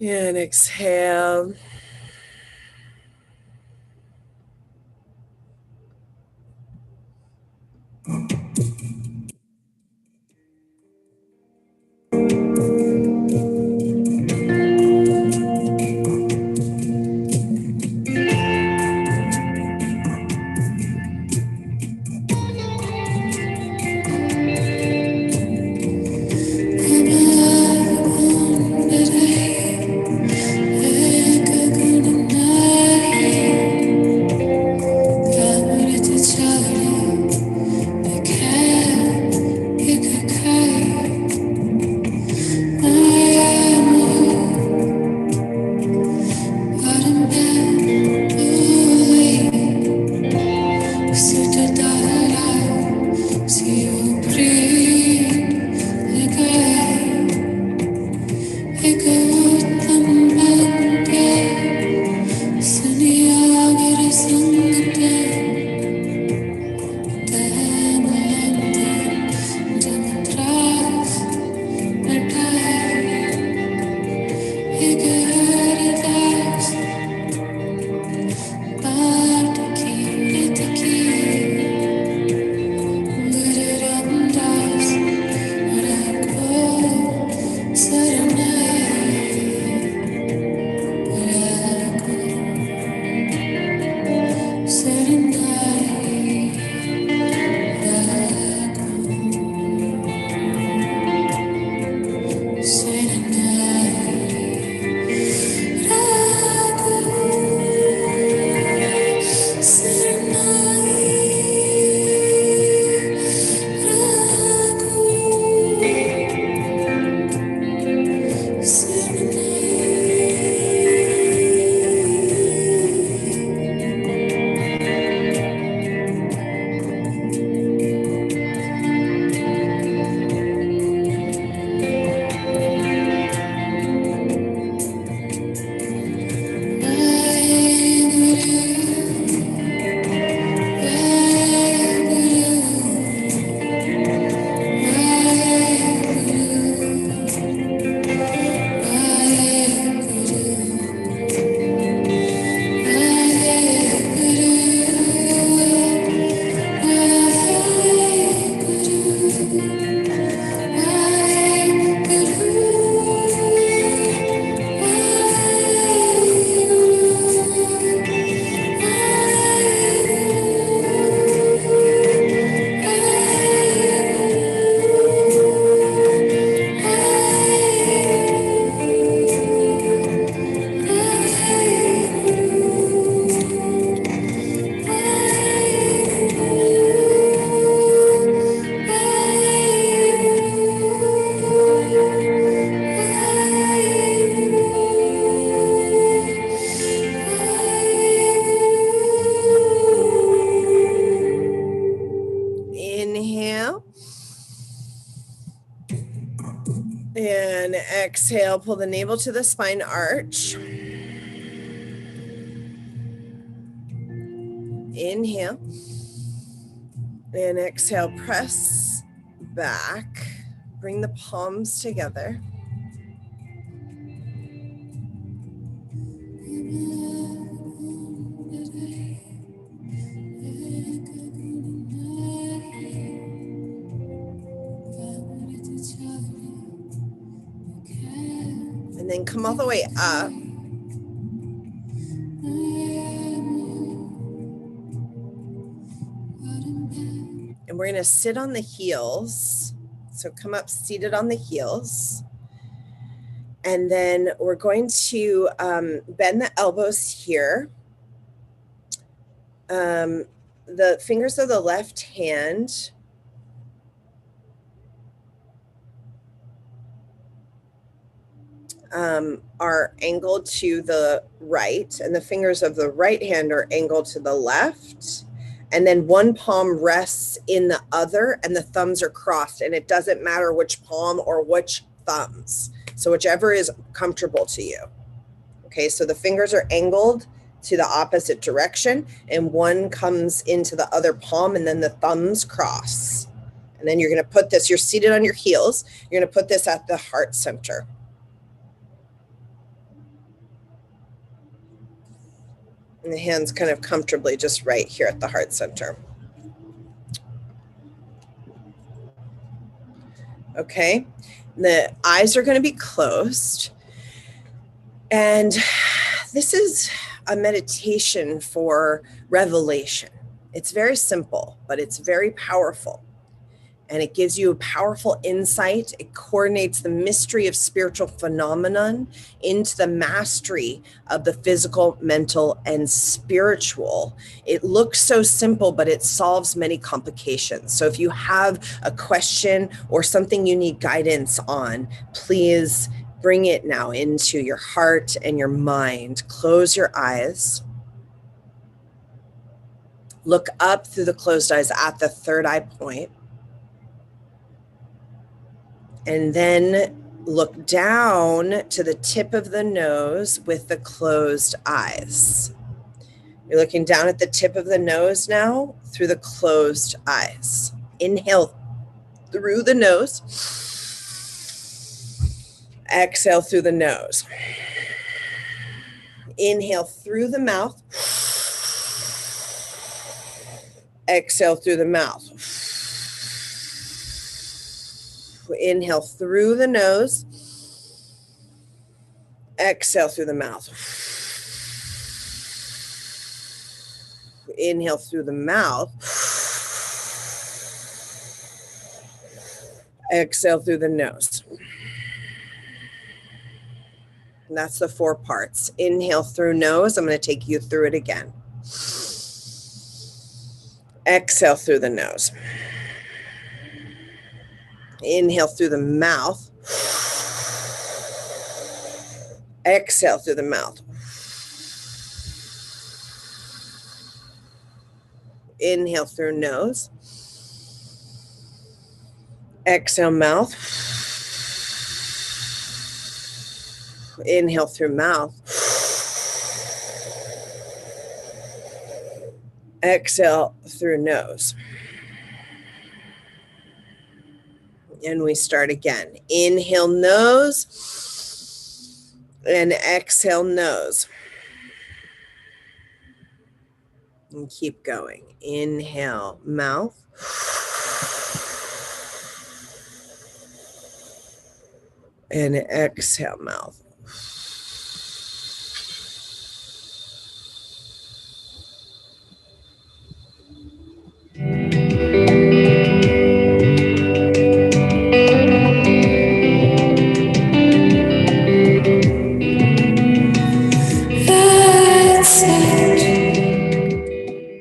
And exhale. Inhale. And exhale, pull the navel to the spine arch. Inhale. And exhale, press back. Bring the palms together. And then come all the way up. And we're going to sit on the heels. So come up seated on the heels. And then we're going to bend the elbows here. The fingers of the left hand are angled to the right, and the fingers of the right hand are angled to the left. And then one palm rests in the other, and the thumbs are crossed. And it doesn't matter which palm or which thumbs. So whichever is comfortable to you. Okay. Okay, so the fingers are angled to the opposite direction, and one comes into the other palm, and then the thumbs cross. And then you're going to put this, you're seated on your heels. You're going to put this at the heart center. And the hands kind of comfortably just right here at the heart center. Okay, the eyes are going to be closed. And this is a meditation for revelation. It's very simple, but it's very powerful. And it gives you a powerful insight. It coordinates the mystery of spiritual phenomenon into the mastery of the physical, mental, and spiritual. It looks so simple, but it solves many complications. So if you have a question or something you need guidance on, please bring it now into your heart and your mind. Close your eyes. Look up through the closed eyes at the third eye point. And then look down to the tip of the nose with the closed eyes. You're looking down at the tip of the nose now through the closed eyes. Inhale through the nose. Exhale through the nose. Inhale through the mouth. Exhale through the mouth. Inhale through the nose. Exhale through the mouth. Inhale through the mouth. Exhale through the nose. And that's the 4 parts. Inhale through nose. I'm going to take you through it again. Exhale through the nose. Inhale through the mouth. Exhale through the mouth. Inhale through nose. Exhale mouth. Inhale through mouth. Exhale through nose. And we start again. Inhale nose and exhale nose. And keep going. Inhale mouth. And exhale mouth.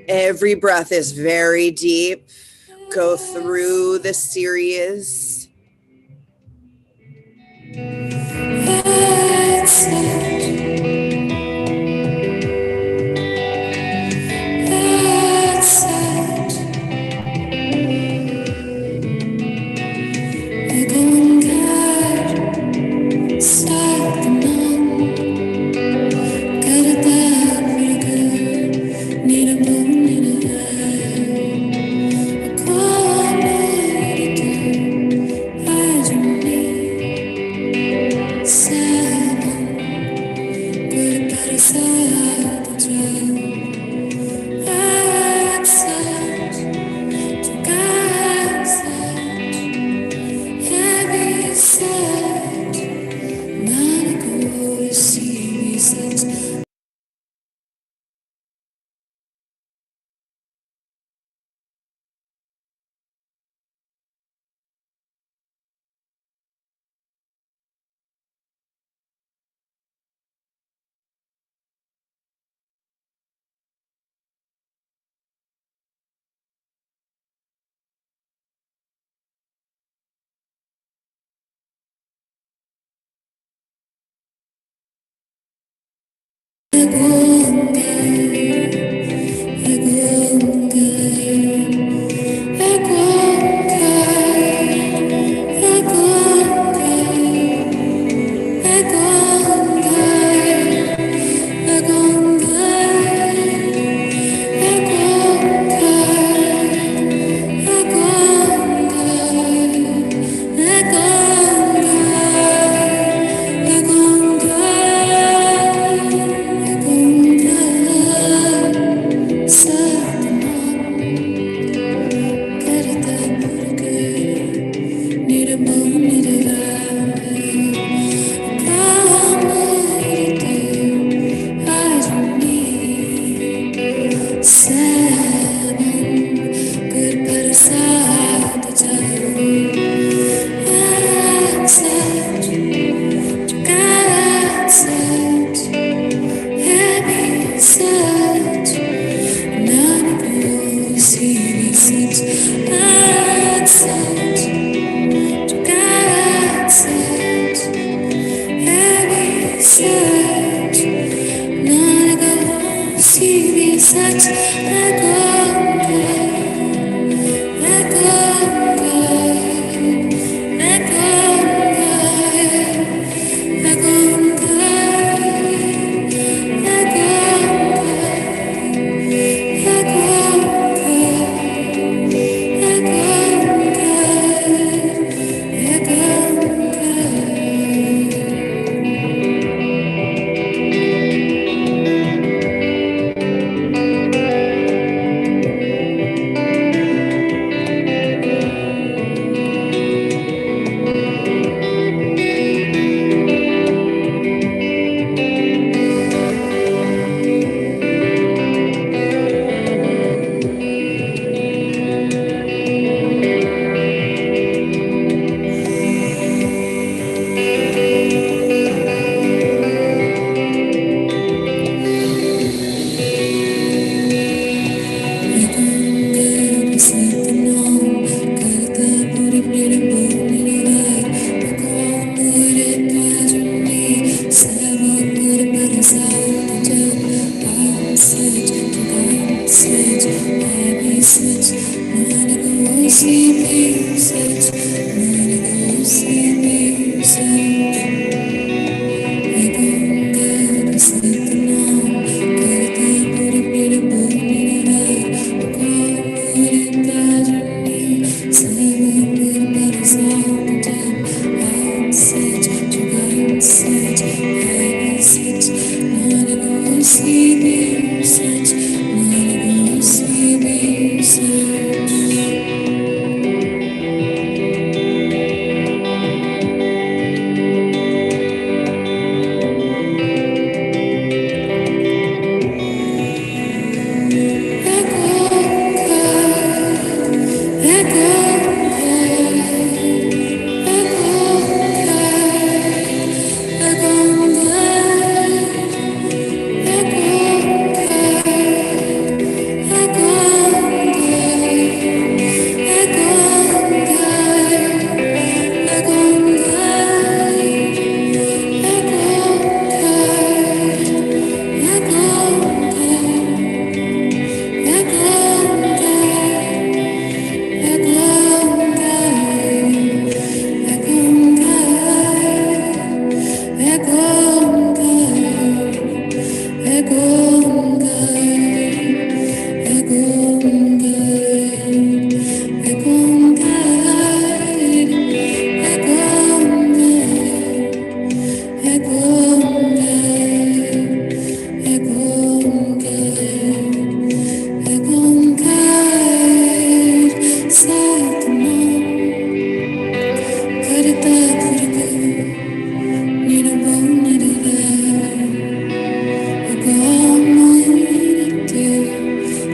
Every breath is very deep. Go through the series. That's it. That's it. You're going good. Start the month. Good at that, pretty good. Need a boom, need a high. Call me to do as you need.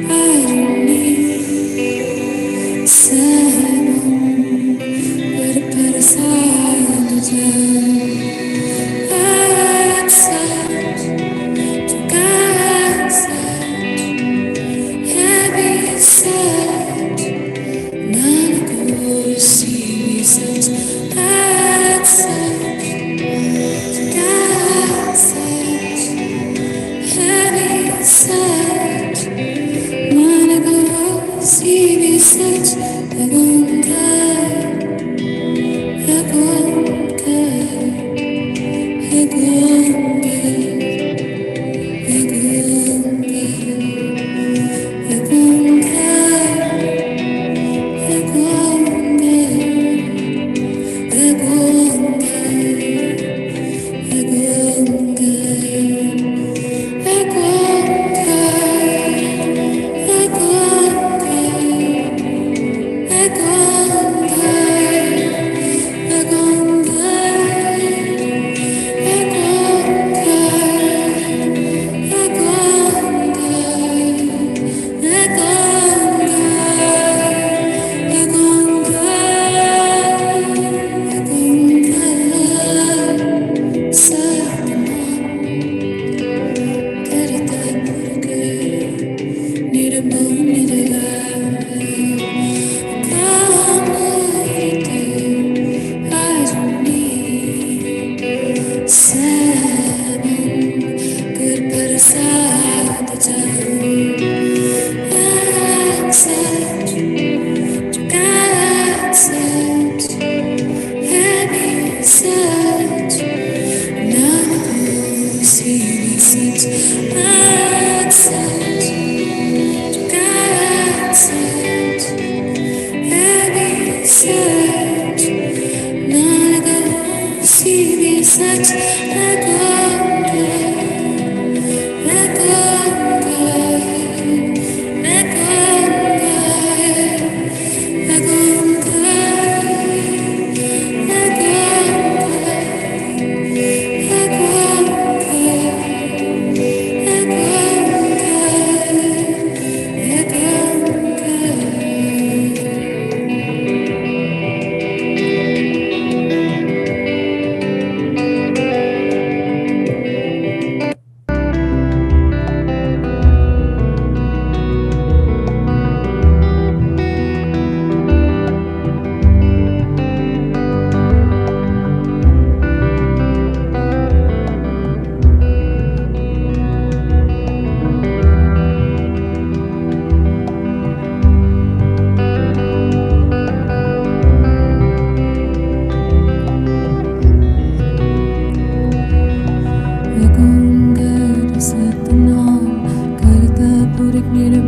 I don't need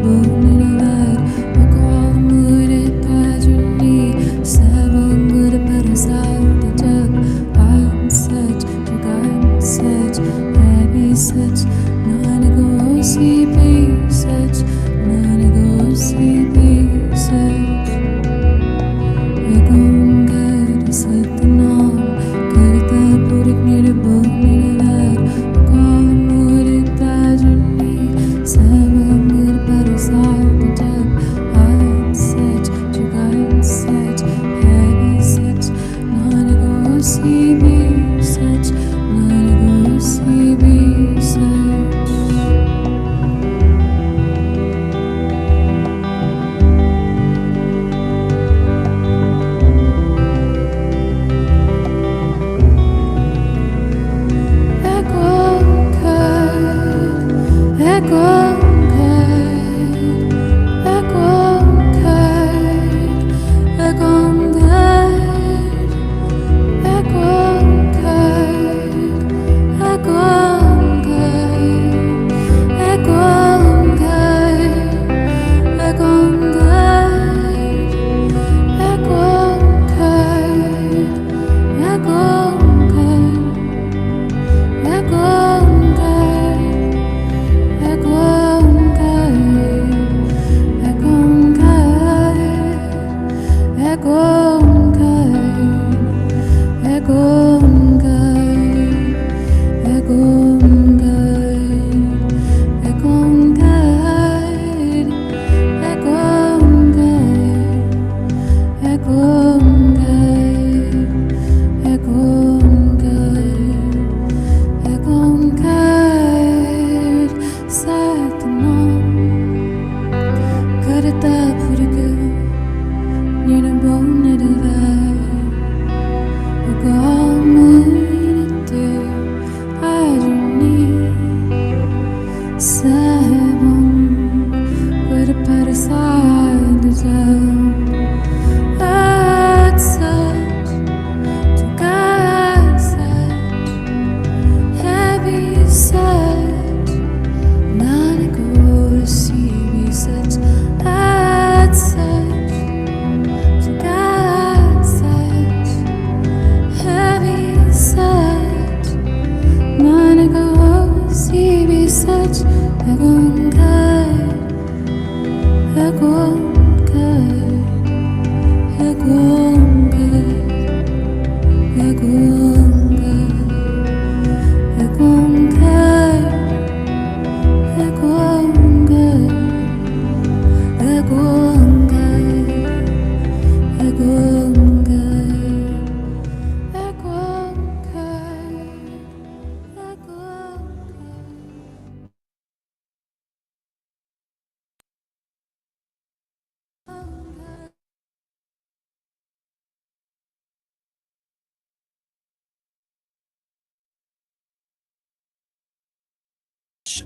boner och kalmuret tajuni sabangura parasada jag I'm such Jagat such happy such nanago si be such nanago si be such Egongar satnam karta purik nirbo nirar kalmurit tajuni sabamur parasad jag I'm such Jagat such happy such nanago si be such nanago si be such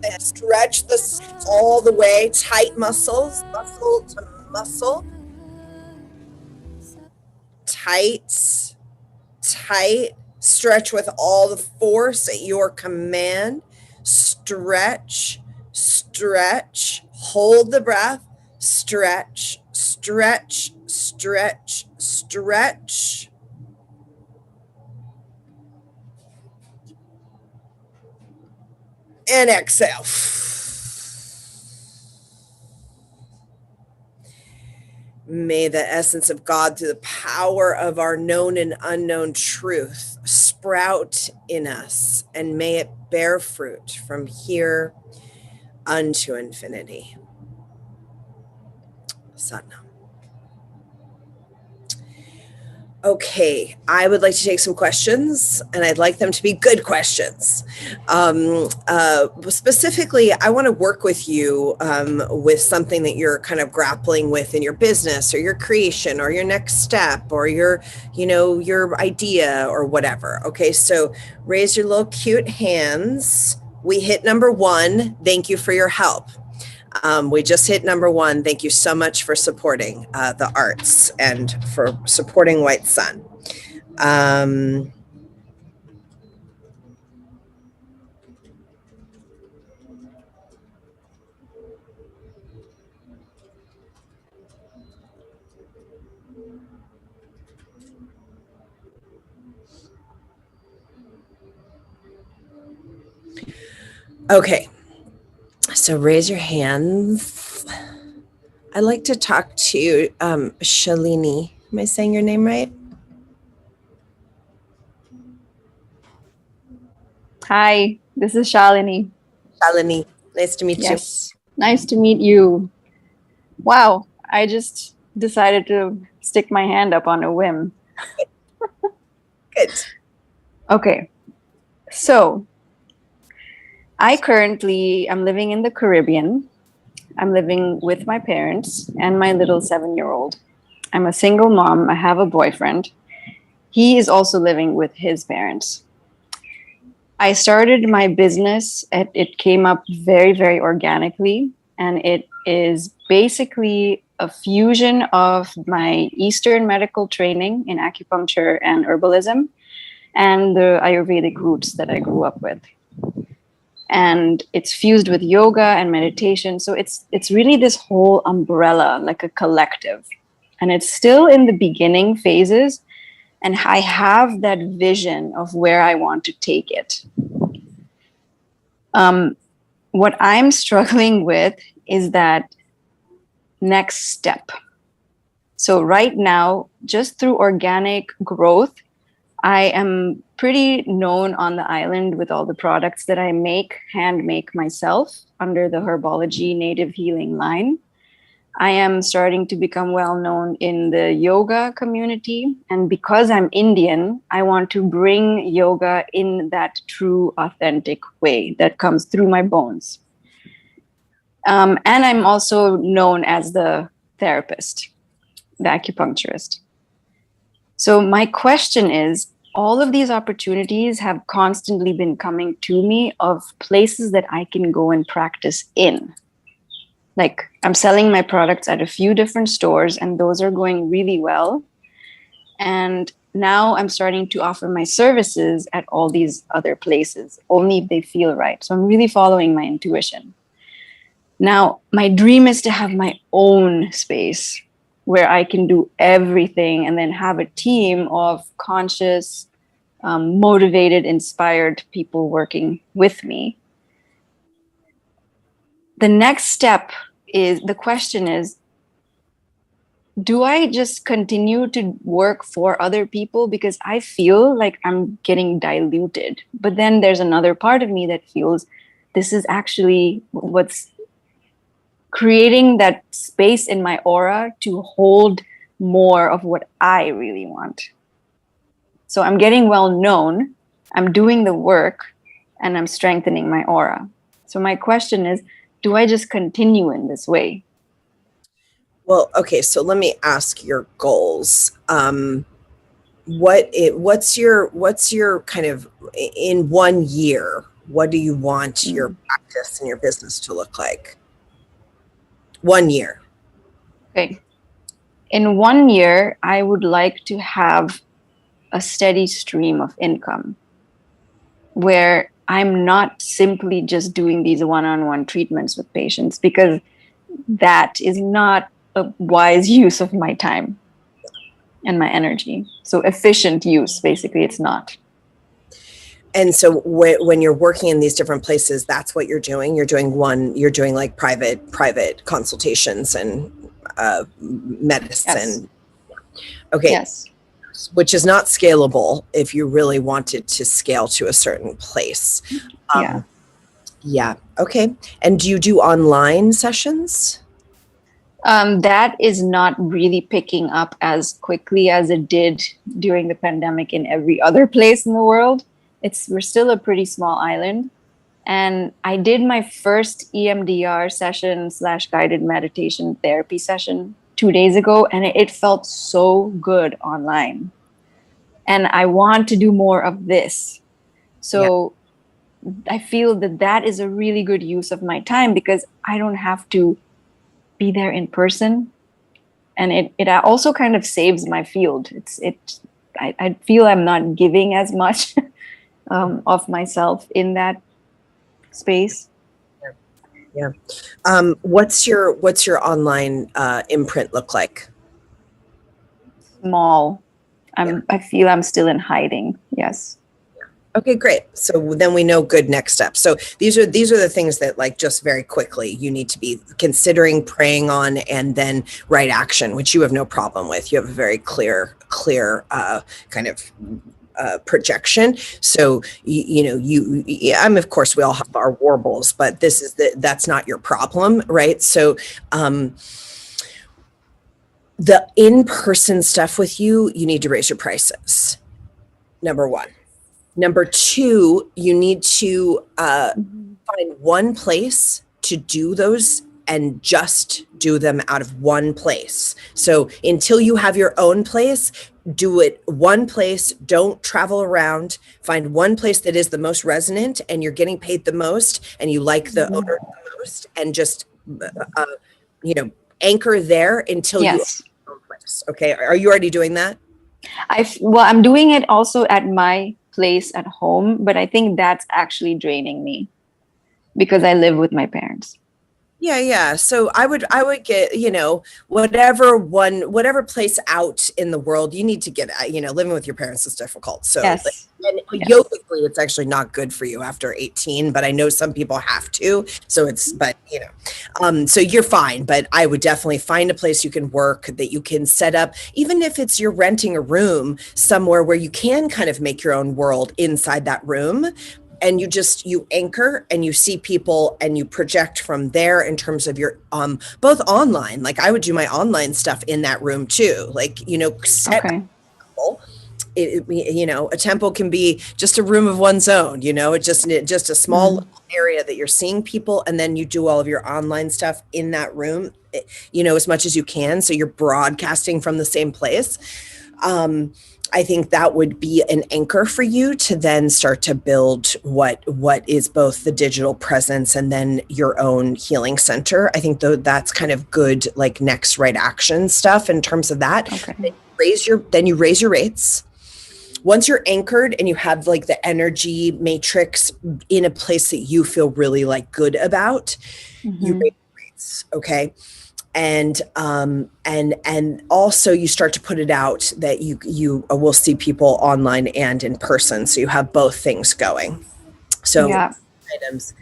And stretch this all the way, tight muscles, muscle to muscle, tight, tight. Stretch with all the force at your command. Stretch, stretch, hold the breath, stretch, stretch, stretch, stretch. And exhale. May the essence of God, through the power of our known and unknown truth, sprout in us, and may it bear fruit from here unto infinity. Satnam. Okay, I would like to take some questions, and I'd like them to be good questions. Specifically, I want to work with you with something that you're kind of grappling with in your business or your creation or your next step or your idea or whatever. Okay, so raise your little cute hands. We hit number 1. Thank you for your help. We just hit number 1. Thank you so much for supporting the arts and for supporting White Sun. Okay. So raise your hands. I'd like to talk to Shalini. Am I saying your name right? Hi, this is Shalini. Shalini. Nice to meet you. Yes, nice to meet you. Wow, I just decided to stick my hand up on a whim. Good. Okay, so I currently am living in the Caribbean. I'm living with my parents and my little 7-year-old. I'm a single mom. I have a boyfriend. He is also living with his parents. I started my business. It came up very, very organically. And it is basically a fusion of my Eastern medical training in acupuncture and herbalism and the Ayurvedic roots that I grew up with. And it's fused with yoga and meditation. So it's really this whole umbrella, like a collective. And it's still in the beginning phases. And I have that vision of where I want to take it. What I'm struggling with is that next step. So right now, just through organic growth, I am pretty known on the island with all the products that I hand make myself under the Herbology Native Healing line. I am starting to become well known in the yoga community. And because I'm Indian, I want to bring yoga in that true, authentic way that comes through my bones. And I'm also known as the therapist, the acupuncturist. So my question is, all of these opportunities have constantly been coming to me of places that I can go and practice in. Like I'm selling my products at a few different stores and those are going really well. And now I'm starting to offer my services at all these other places, only if they feel right. So I'm really following my intuition. Now, my dream is to have my own space where I can do everything and then have a team of conscious, motivated, inspired people working with me. The next step is, the question is, do I just continue to work for other people? Because I feel like I'm getting diluted. But then there's another part of me that feels this is actually what's creating that space in my aura to hold more of what I really want. So I'm getting well known, I'm doing the work, and I'm strengthening my aura. So my question is, do I just continue in this way? Well, okay, so let me ask your goals. What's your kind of, in 1 year, what do you want your practice and your business to look like? 1 year. Okay. In 1 year, I would like to have a steady stream of income where I'm not simply just doing these one-on-one treatments with patients, because that is not a wise use of my time and my energy. So efficient use, basically, it's not. And so when you're working in these different places, that's what you're doing. You're doing like private consultations and medicine. Yes. Okay. Yes. Which is not scalable if you really wanted to scale to a certain place. Yeah. Yeah. Okay. And do you do online sessions? That is not really picking up as quickly as it did during the pandemic in every other place in the world. We're still a pretty small island. And I did my first EMDR session / guided meditation therapy session 2 days ago, and it felt so good online. And I want to do more of this. So I feel that is a really good use of my time, because I don't have to be there in person. And it also kind of saves my field. I feel I'm not giving as much of myself in that space. Yeah. What's your online imprint look like? Small. I feel I'm still in hiding. Yes. Okay, great. So then we know good next steps. So these are the things that like just very quickly you need to be considering, praying on, and then right action, which you have no problem with. You have a very clear kind of projection. So I'm of course we all have our warbles, but that's not your problem, right? So the in-person stuff with you need to raise your prices. Number one. Number two, you need to find one place to do those and just do them out of one place. So until you have your own place, do it one place. Don't travel around. Find one place that is the most resonant and you're getting paid the most and you like the owner the most, and just anchor there until you own your own place. Okay. Are you already doing that? I'm doing it also at my place at home, but I think that's actually draining me because I live with my parents. Yeah. So I would get, whatever place out in the world you need to get at. Living with your parents is difficult. So Yes. and yogically, it's actually not good for you after 18, but I know some people have to. So so you're fine. But I would definitely find a place you can work, that you can set up, even if it's you're renting a room somewhere where you can kind of make your own world inside that room. And you anchor and you see people and you project from there in terms of your both online. Like I would do my online stuff in that room too. Like set a temple can be just a room of one's own. It's just a small little area that you're seeing people, and then you do all of your online stuff in that room. As much as you can, so you're broadcasting from the same place. I think that would be an anchor for you to then start to build what is both the digital presence and then your own healing center. I think that's kind of good, like next right action stuff in terms of that. Okay. Then you raise your rates. Once you're anchored and you have like the energy matrix in a place that you feel really like good about, you raise your rates. Okay. And also you start to put it out that you will see people online and in person. So you have both things going. So items,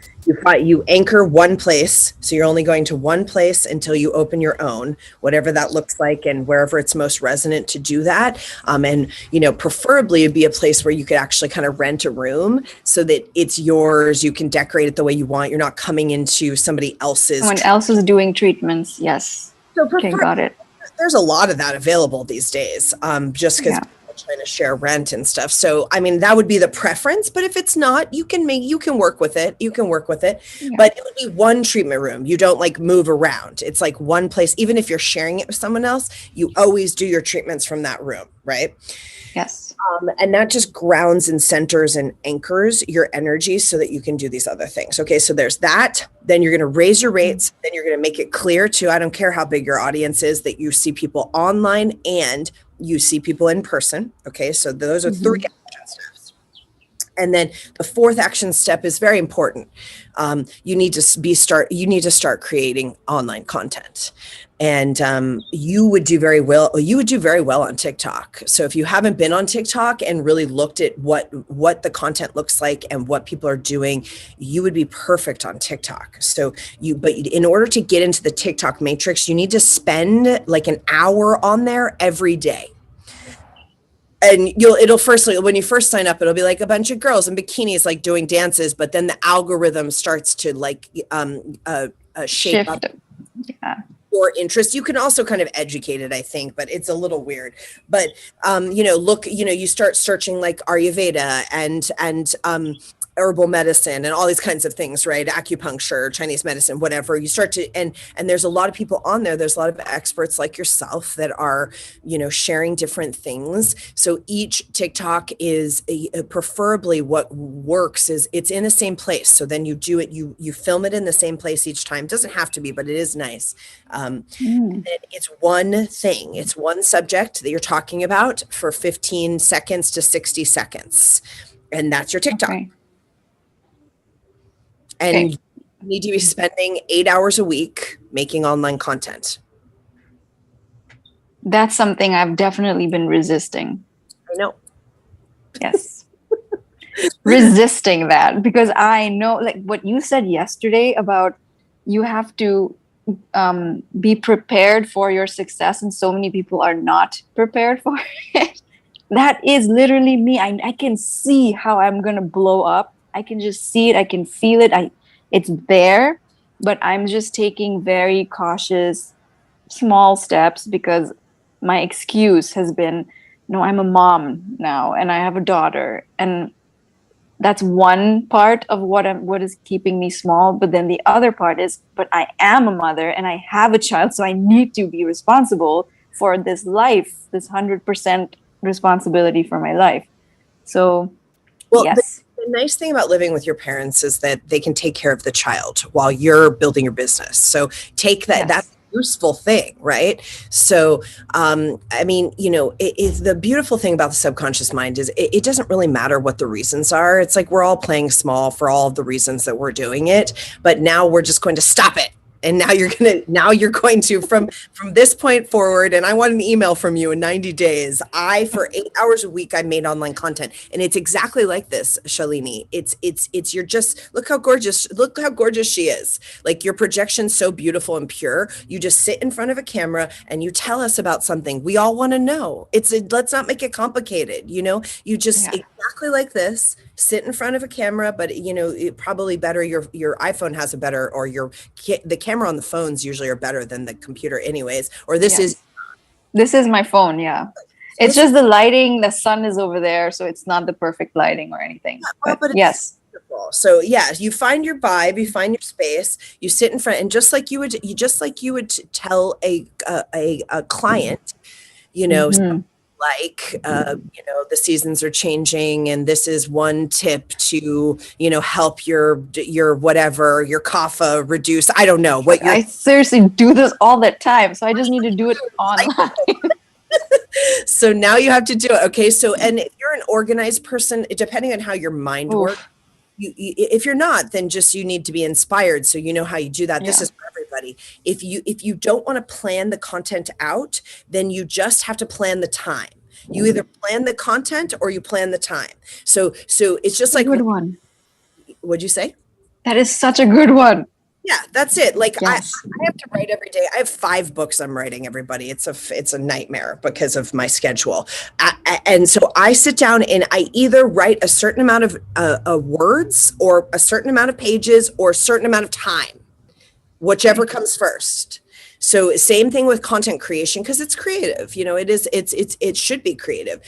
you anchor one place. So you're only going to one place until you open your own, whatever that looks like and wherever it's most resonant to do that. And, preferably it'd be a place where you could actually kind of rent a room so that it's yours. You can decorate it the way you want. You're not coming into somebody else's. Someone else is doing treatments. Yes. So okay, got it. There's a lot of that available these days, just because people are trying to share rent and stuff. So, I mean, that would be the preference. But if it's not, you can work with it. You can work with it. Yeah. But it would be one treatment room. You don't like move around. It's like one place. Even if you're sharing it with someone else, you always do your treatments from that room, right? Yes. And that just grounds and centers and anchors your energy so that you can do these other things. Okay, so there's that. Then you're going to raise your rates. Then you're going to make it clear to, I don't care how big your audience is, that you see people online and you see people in person. Okay, so those are three action steps. And then the fourth action step is very important. You need to start creating online content. And you would do very well on TikTok. So if you haven't been on TikTok and really looked at what the content looks like and what people are doing, you would be perfect on TikTok. But in order to get into the TikTok matrix, you need to spend like an hour on there every day. And when you first sign up, it'll be like a bunch of girls in bikinis, like doing dances, but then the algorithm starts to like shape up your interest. You can also kind of educate it, I think, but it's a little weird. But you start searching like Ayurveda and herbal medicine and all these kinds of things, right? Acupuncture, Chinese medicine, whatever. You start to, and there's a lot of people on there. There's a lot of experts like yourself that are, sharing different things. So each TikTok is preferably what works is it's in the same place. So then you do it, you film it in the same place each time. It doesn't have to be, but it is nice. And it's one thing. It's one subject that you're talking about for 15 seconds to 60 seconds. And that's your TikTok. Okay. And you need to be spending 8 hours a week making online content. That's something I've definitely been resisting. I know. Yes. resisting that because I know, like what you said yesterday about you have to be prepared for your success, and so many people are not prepared for it. That is literally me. I can see how I'm gonna blow up. I can just see it. I can feel it. It's there, but I'm just taking very cautious, small steps because my excuse has been, no, I'm a mom now and I have a daughter, and that's one part of what is keeping me small. But then the other part is, but I am a mother and I have a child, so I need to be responsible for this life, this 100% responsibility for my life. So Well, yes. the nice thing about living with your parents is that they can take care of the child while you're building your business. So take that. Yes. That's a useful thing, right? So, I mean, the beautiful thing about the subconscious mind is it doesn't really matter what the reasons are. It's like we're all playing small for all of the reasons that we're doing it, but now we're just going to stop it. And now you're going to from this point forward, and I want an email from you in 90 days. For 8 hours a week, I made online content, and it's exactly like this, Shalini. It's you're just look how gorgeous she is. Like your projection's so beautiful and pure. You just sit in front of a camera and you tell us about something we all want to know. Let's not make it complicated. You just exactly like this. Sit in front of a camera, but probably better. Your iPhone has a better, or the camera on the phones usually are better than the computer, anyways. Or this is my phone. Yeah, it's just the lighting. The sun is over there, so it's not the perfect lighting or anything. But yes. Beautiful. So yeah, you find your vibe, you find your space, you sit in front, and just like you would tell a client, the seasons are changing and this is one tip to help your whatever, your kapha reduce. I don't know what I seriously do this all the time, so I just need to do it online. So now you have to do it. Okay, so and if you're an organized person, depending on how your mind works, if you're not, then just you need to be inspired so you know how you do that. This is for everybody. If you don't want to plan the content out, then you just have to plan the time. You either plan the content or you plan the time. So it's just like good one. What'd you say? That is such a good one. Yeah, that's it. Like yes. I have to write every day. I have 5 books I'm writing, everybody. It's a nightmare because of my schedule. And so I sit down and I either write a certain amount of words or a certain amount of pages or a certain amount of time, whichever comes first. So same thing with content creation, because it's creative. It should be creative.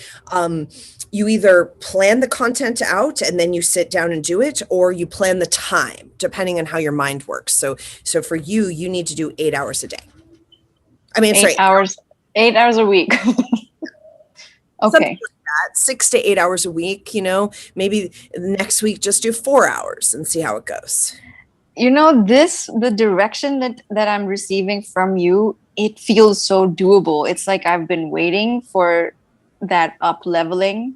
You either plan the content out and then you sit down and do it, or you plan the time, depending on how your mind works. So for you need to do 8 hours a day. I mean, 8 hours a week. Okay. Like that, 6 to 8 hours a week, maybe next week, just do 4 hours and see how it goes. The direction that I'm receiving from you, it feels so doable. It's like I've been waiting for that up leveling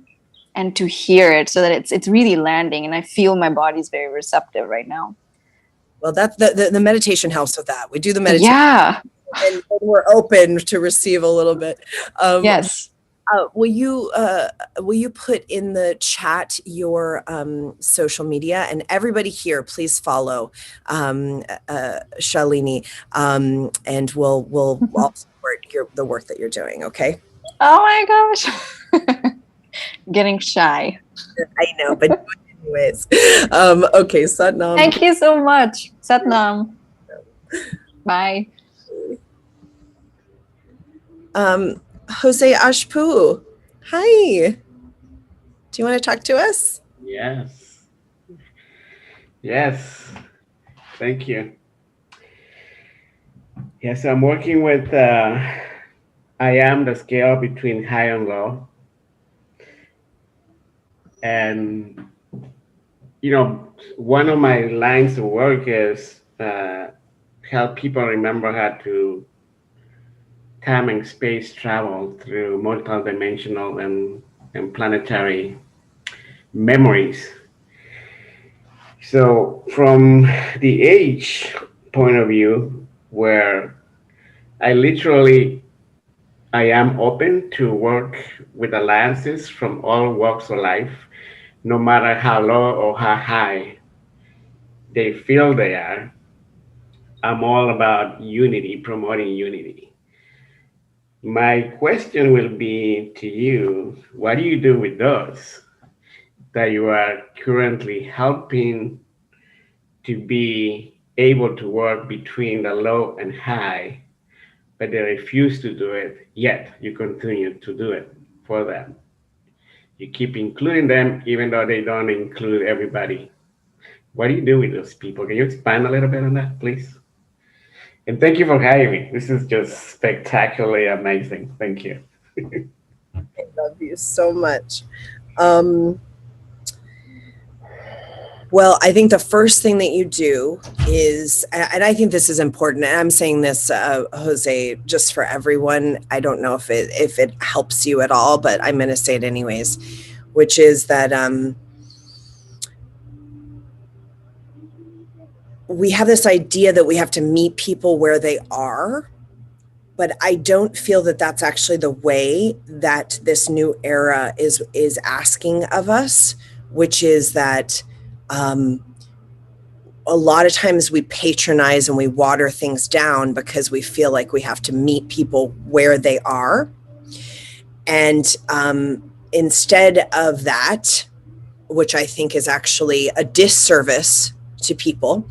and to hear it so that it's really landing, and I feel my body's very receptive right now. Well, that's the meditation helps with that. We do the meditation. Yeah. And we're open to receive a little bit. Yes. Will you put in the chat your social media, and everybody here, please follow Shalini, and we'll all support the work that you're doing. Okay. Oh my gosh. Getting shy. I know, but anyways. Okay, Satnam. Thank you so much. Satnam. Bye. Jose Ashpu, hi. Do you want to talk to us? Yes. Thank you. Yes, I'm working with I am the scale between high and low. And, one of my lines of work is help people remember how to time and space travel through multidimensional and planetary memories. So from the age point of view, where I am open to work with alliances from all walks of life, no matter how low or how high they feel they are. I'm all about unity, promoting unity. My question will be to you, what do you do with those that you are currently helping to be able to work between the low and high, but they refuse to do it, yet you continue to do it for them? You keep including them even though they don't include everybody. What do you do with those people? Can you expand a little bit on that, please? And thank you for having me. This is just spectacularly amazing. Thank you. I love you so much. Um, Well, I think the first thing that you do is, and I think this is important, and I'm saying this, Jose, just for everyone. I don't know if it helps you at all, but I'm going to say it anyways, which is that we have this idea that we have to meet people where they are, but I don't feel that that's actually the way that this new era is asking of us, which is that. A lot of times we patronize and we water things down because we feel like we have to meet people where they are. And instead of that, which I think is actually a disservice to people,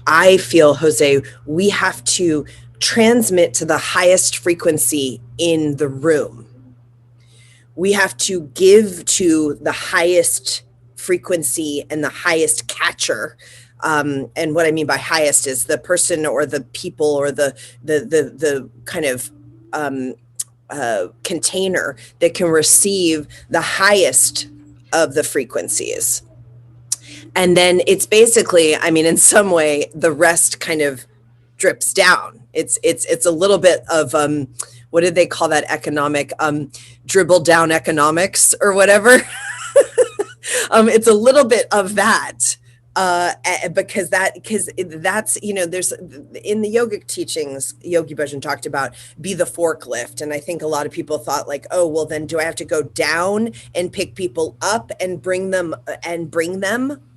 I feel, Jose, we have to transmit to the highest frequency in the room. We have to give to the highest frequency and the highest catcher. And what I mean by highest is the person or the people or the kind of container that can receive the highest of the frequencies. And then it's basically, I mean, in some way, the rest kind of drips down. It's a little bit of what did they call that economic dribble down economics or whatever. It's a little bit of that. Because that's, you know, there's in the yogic teachings, Yogi Bhajan talked about be the forklift. And I think a lot of people thought like, oh, well, then do I have to go down and pick people up and bring them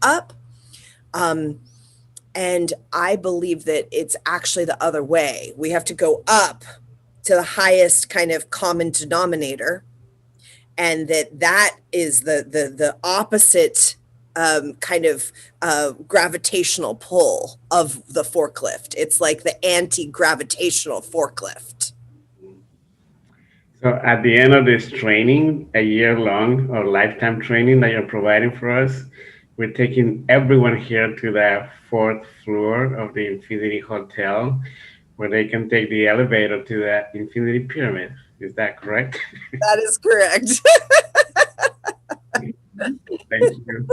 up? And I believe that it's actually the other way. We have to go up to the highest kind of common denominator. And that is the opposite kind of gravitational pull of the forklift. It's like the anti-gravitational forklift. So at the end of this training, a year-long or lifetime training that you're providing for us, we're taking everyone here to the 4th floor of the Infinity Hotel, where they can take the elevator to the Infinity Pyramid. Is that correct? That is correct. Thank you.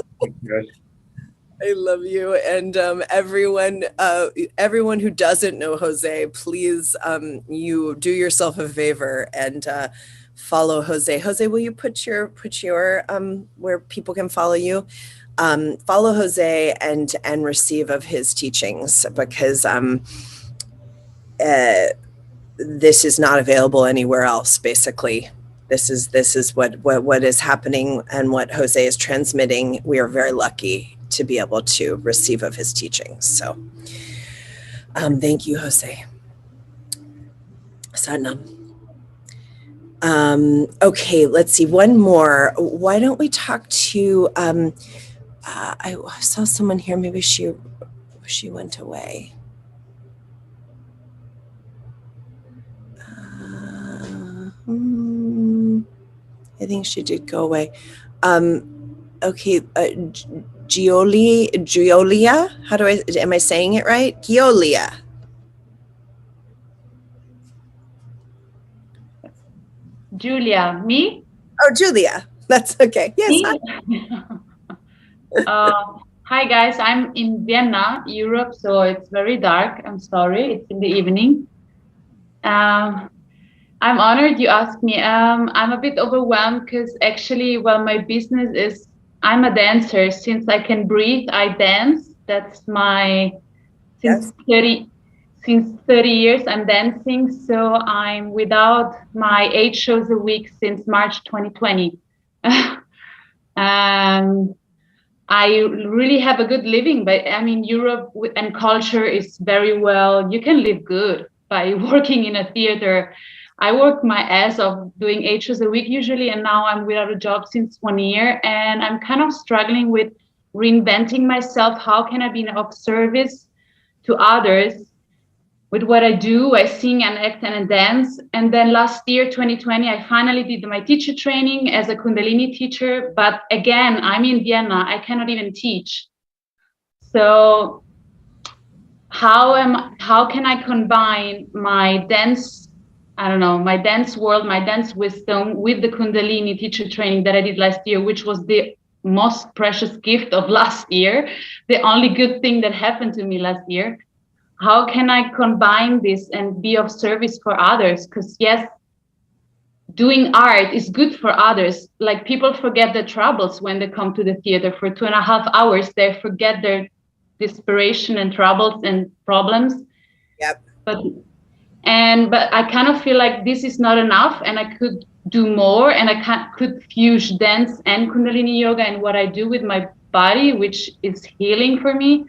I love you. And everyone who doesn't know Jose, please, you do yourself a favor and follow Jose. Jose, will you put your where people can follow you? Follow Jose and receive of his teachings, because this is not available anywhere else, basically. This is what is happening and what Jose is transmitting. We are very lucky to be able to receive of his teachings. So thank you, Jose. Satnam. Okay, let's see. One more. Why don't we talk to, I saw someone here. Maybe she went away. I think she did go away. Okay, Giolia, am I saying it right? Giolia. Julia, me? Oh, Julia, that's okay. Yes. Hi guys, I'm in Vienna, Europe, so it's very dark. I'm sorry, it's in the evening. I'm honored you asked me. I'm a bit overwhelmed because actually, well, my business is, I'm a dancer. Since I can breathe, I dance. That's my, since 30 years I'm dancing. So I'm without my 8 shows a week since March 2020. I really have a good living. But I mean, Europe and culture is very well. You can live good by working in a theater. I worked my ass off doing 8 shows a week usually, and now I'm without a job since 1 year, and I'm kind of struggling with reinventing myself. How can I be of service to others with what I do? I sing and act and dance. And then last year, 2020, I finally did my teacher training as a Kundalini teacher. But again, I'm in Vienna. I cannot even teach. So how can I combine my dance, my dance world, my dance wisdom with the Kundalini teacher training that I did last year, which was the most precious gift of last year, the only good thing that happened to me last year. How can I combine this and be of service for others? Because yes, doing art is good for others. Like, people forget their troubles when they come to the theater for 2.5 hours. They forget their desperation and troubles and problems. Yep. But I kind of feel like this is not enough, and I could do more, and I could fuse dance and Kundalini yoga and what I do with my body, which is healing for me.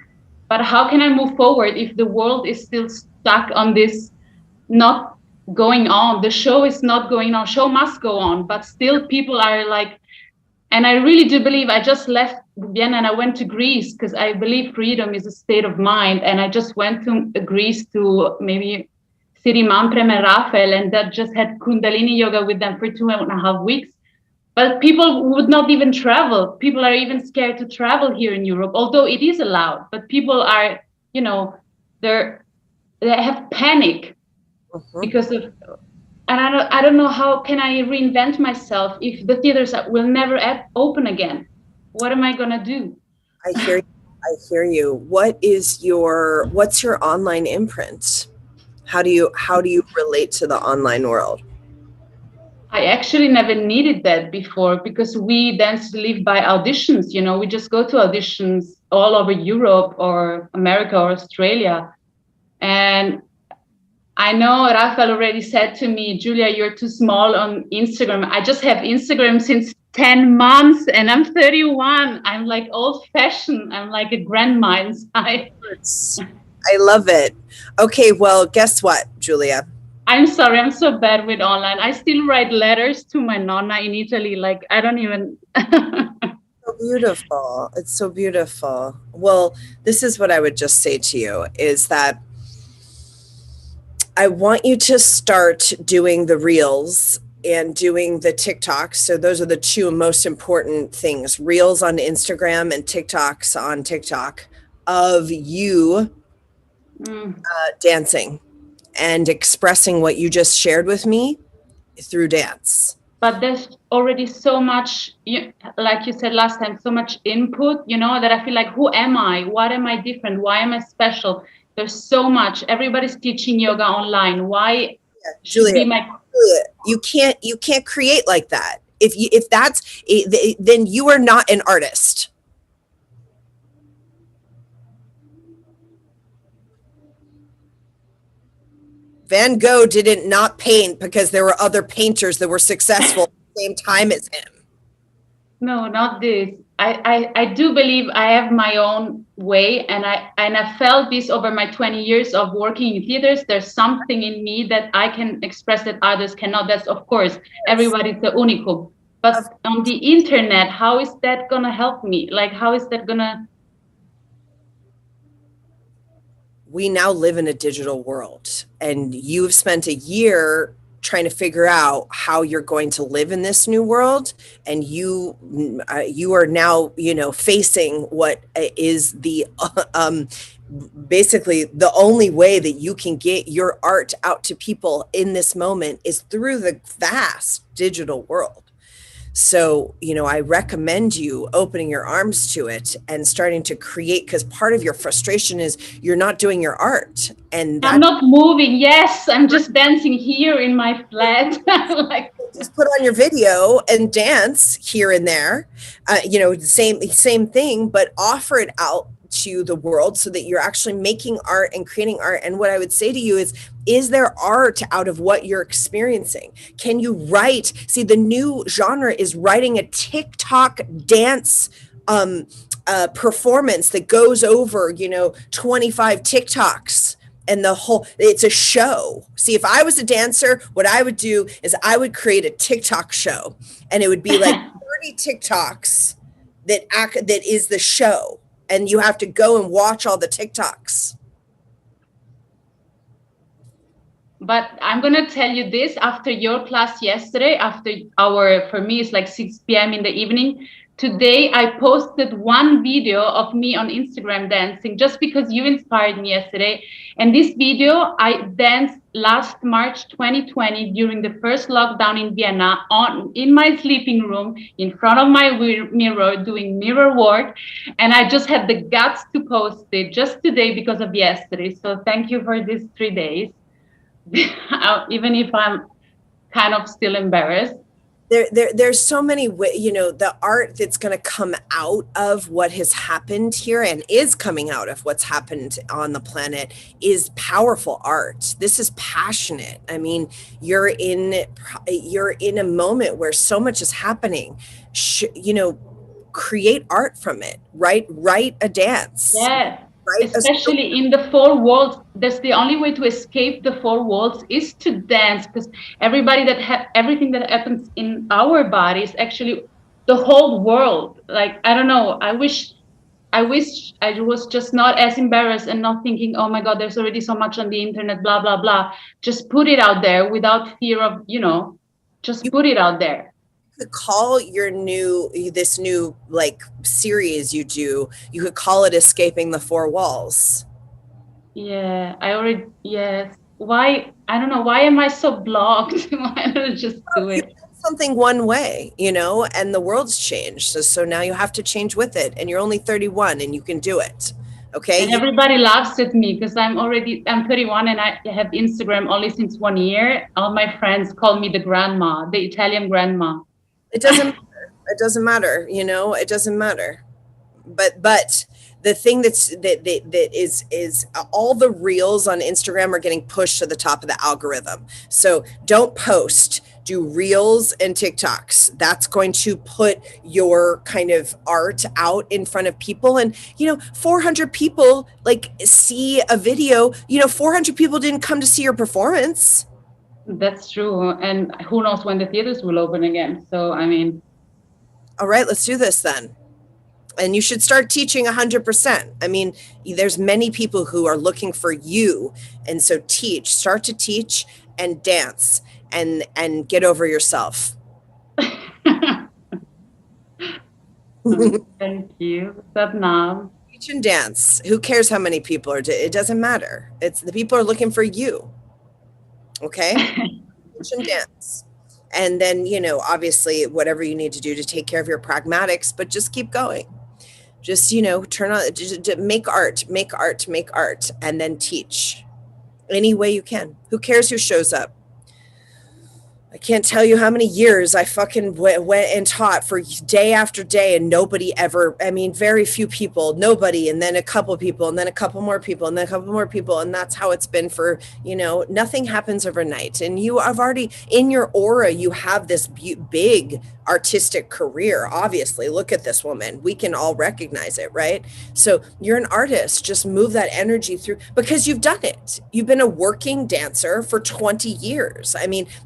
But how can I move forward if the world is still stuck on this not going on? The show is not going on. Show must go on, but still people are like, and I really do believe, I just left Vienna and I went to Greece because I believe freedom is a state of mind. And I just went to Greece to maybe Siri Mamprem and Rafael, and that just had Kundalini yoga with them for 2.5 weeks. But people would not even travel. People are even scared to travel here in Europe, although it is allowed. But people are, they have panic because of, and I don't know how can I reinvent myself if the theaters will never open again. What am I gonna do? I hear you. What's your online imprint? How do you relate to the online world? I actually never needed that before, because we dance live by auditions. We just go to auditions all over Europe or America or Australia. And I know Rafael already said to me, Julia, you're too small on Instagram. I just have Instagram since 10 months and I'm 31. I'm like old fashioned. I'm like a grandma inside. I love it. Okay, well, guess what, Julia? I'm sorry, I'm so bad with online. I still write letters to my nonna in Italy. Like, I don't even. So beautiful. It's so beautiful. Well, this is what I would just say to you is that I want you to start doing the reels and doing the TikToks. So those are the two most important things, reels on Instagram and TikToks on TikTok, of you dancing and expressing what you just shared with me through dance. But there's already so much, like you said last time, so much input, that I feel like, who am I? What am I different? Why am I special? There's so much. Everybody's teaching yoga online. Why should be my... Julia, you can't create like that. If that's, then you are not an artist. Van Gogh didn't not paint because there were other painters that were successful at the same time as him. No, not this. I do believe I have my own way, and I felt this over my 20 years of working in theaters. There's something in me that I can express that others cannot. That's, of course, everybody's the unicum. But on the internet, how is that gonna help me? Like, how is that gonna... We now live in a digital world, and you've spent a year trying to figure out how you're going to live in this new world, and you are now facing what is the basically the only way that you can get your art out to people in this moment is through the vast digital world. So, I recommend you opening your arms to it and starting to create, because part of your frustration is you're not doing your art. And I'm not moving. Yes, I'm just dancing here in my flat. Like, just put on your video and dance here and there, same thing, but offer it out to the world so that you're actually making art and creating art. And what I would say to you is there art out of what you're experiencing? Can you write? See, the new genre is writing a TikTok dance performance that goes over, 25 TikToks. And it's a show. See, if I was a dancer, what I would do is I would create a TikTok show, and it would be like 30 TikToks that is the show. And you have to go and watch all the TikToks. But I'm going to tell you this, after your class yesterday, for me, it's like 6 p.m. in the evening. Today, I posted one video of me on Instagram dancing just because you inspired me yesterday. And this video, I danced last March 2020 during the first lockdown in Vienna in my sleeping room in front of my mirror doing mirror work. And I just had the guts to post it just today because of yesterday. So thank you for these 3 days. Even if I'm kind of still embarrassed. There's so many the art that's going to come out of what has happened here and is coming out of what's happened on the planet is powerful art. This is passionate. I mean, you're in a moment where so much is happening. Create art from it. Write a dance. Yeah. Right? Especially in the 4 walls, that's the only way to escape the 4 walls is to dance, because everything that happens in our bodies, actually the whole world. Like, I don't know, I wish I was just not as embarrassed and not thinking, oh my God, there's already so much on the internet, blah, blah, blah. Just put it out there without fear of, just put it out there. Call this new like series you could call it Escaping the 4 Walls. Yeah, yes. Why? I don't know. Why am I so blocked? Why don't I just do it? Something one way, and the world's changed. So now you have to change with it, and you're only 31 and you can do it. Okay. And everybody laughs at me because I'm 31 and I have Instagram only since 1 year. All my friends call me the grandma, the Italian grandma. It doesn't matter. It doesn't matter. It doesn't matter. But the thing that is all the reels on Instagram are getting pushed to the top of the algorithm. So don't post, do reels and TikToks. That's going to put your kind of art out in front of people. And, 400 people like see a video, 400 people didn't come to see your performance. That's true. And who knows when the theaters will open again. So, I mean. All right, let's do this then. And you should start teaching 100%. I mean, there's many people who are looking for you. And so start to teach and dance and get over yourself. Thank you. Satnam. Teach and dance. Who cares how many people are, it doesn't matter. It's the people are looking for you. Okay. Teach and dance. And then, obviously whatever you need to do to take care of your pragmatics, but just keep going. Just, turn on, make art, and then teach any way you can. Who cares who shows up? I can't tell you how many years I fucking went and taught for day after day, and nobody ever, very few people, nobody, and then a couple people, and then a couple more people, and then a couple more people. And that's how it's been for, nothing happens overnight. And you have already, in your aura, you have this big artistic career. Obviously, look at this woman. We can all recognize it, right? So you're an artist. Just move that energy through, because you've done it. You've been a working dancer for 20 years.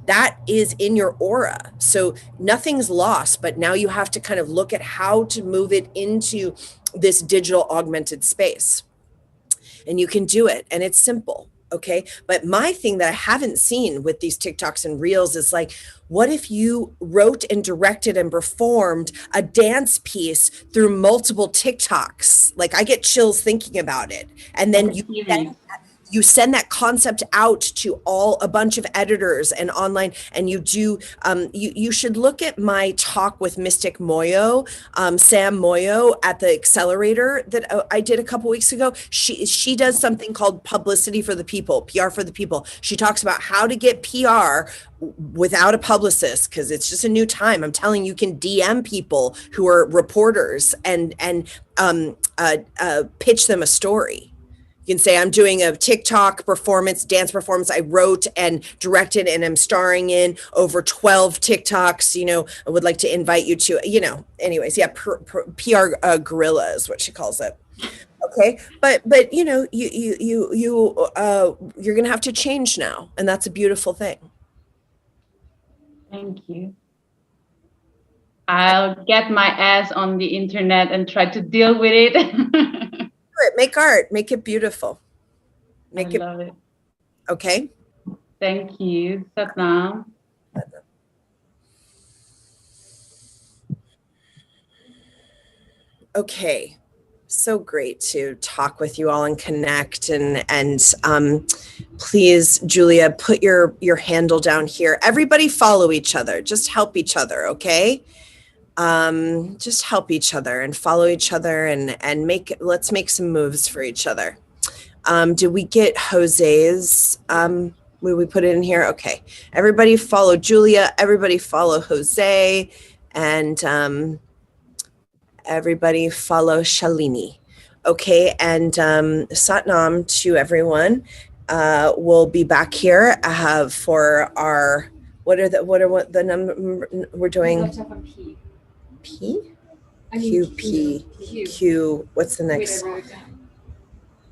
That is in your aura. So nothing's lost, but now you have to kind of look at how to move it into this digital augmented space. And you can do it. And it's simple. Okay. But my thing that I haven't seen with these TikToks and reels is like, what if you wrote and directed and performed a dance piece through multiple TikToks? Like, I get chills thinking about it. And then you send that concept out to a bunch of editors and online, and you do, you should look at my talk with Mystic Moyo, Sam Moyo at the accelerator that I did a couple weeks ago. She does something called publicity for the people, PR for the people. She talks about how to get PR without a publicist, because it's just a new time. I'm telling you, can DM people who are reporters and pitch them a story. You can say, I'm doing a TikTok performance, dance performance. I wrote and directed and I'm starring in over 12 TikToks. You know, I would like to invite you to, you know, anyways, yeah, PR guerrilla is what she calls it. Okay. But, you know, you're going to have to change now. And that's a beautiful thing. Thank you. I'll get my ass on the internet and try to deal with it. Make art, make it beautiful. Love it. Okay. Thank you, Satnam. Okay. So great to talk with you all and connect and please, Julia, put your handle down here. Everybody follow each other. Just help each other, okay? Just help each other and follow each other and let's make some moves for each other. Did we get Jose's? Will we put it in here? Okay. Everybody follow Julia. Everybody follow Jose, and everybody follow Shalini. Okay. And Satnam to everyone. We'll be back here for our what are the number we're doing? P? Q. What's the next?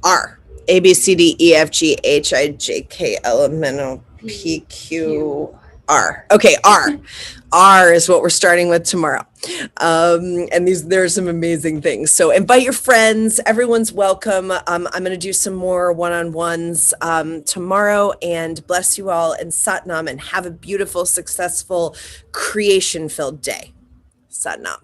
R. A, B, C, D, E, F, G, H, I, J, K, L, M, N, O, P, Q, R. Okay, R. R is what we're starting with tomorrow. And there are some amazing things. So invite your friends. Everyone's welcome. I'm going to do some more one-on-ones tomorrow, and bless you all and Satnam, and have a beautiful, successful, creation-filled day. Satnam.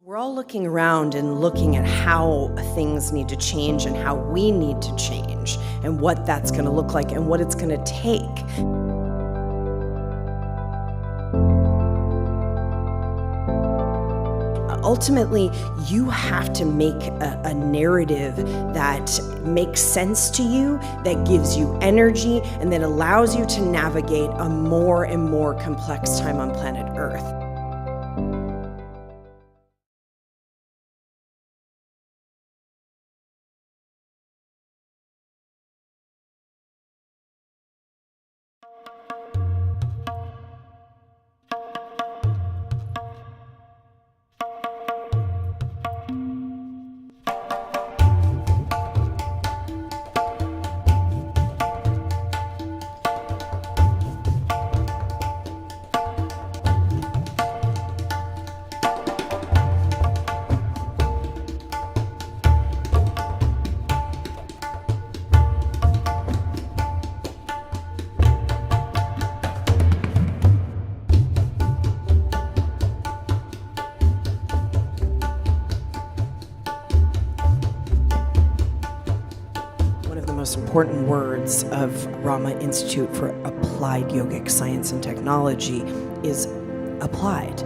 We're all looking around and looking at how things need to change and how we need to change and what that's going to look like and what it's going to take. Ultimately, you have to make a narrative that makes sense to you, that gives you energy, and that allows you to navigate a more and more complex time on planet Earth. Most important words of Rama Institute for Applied Yogic Science and Technology is applied.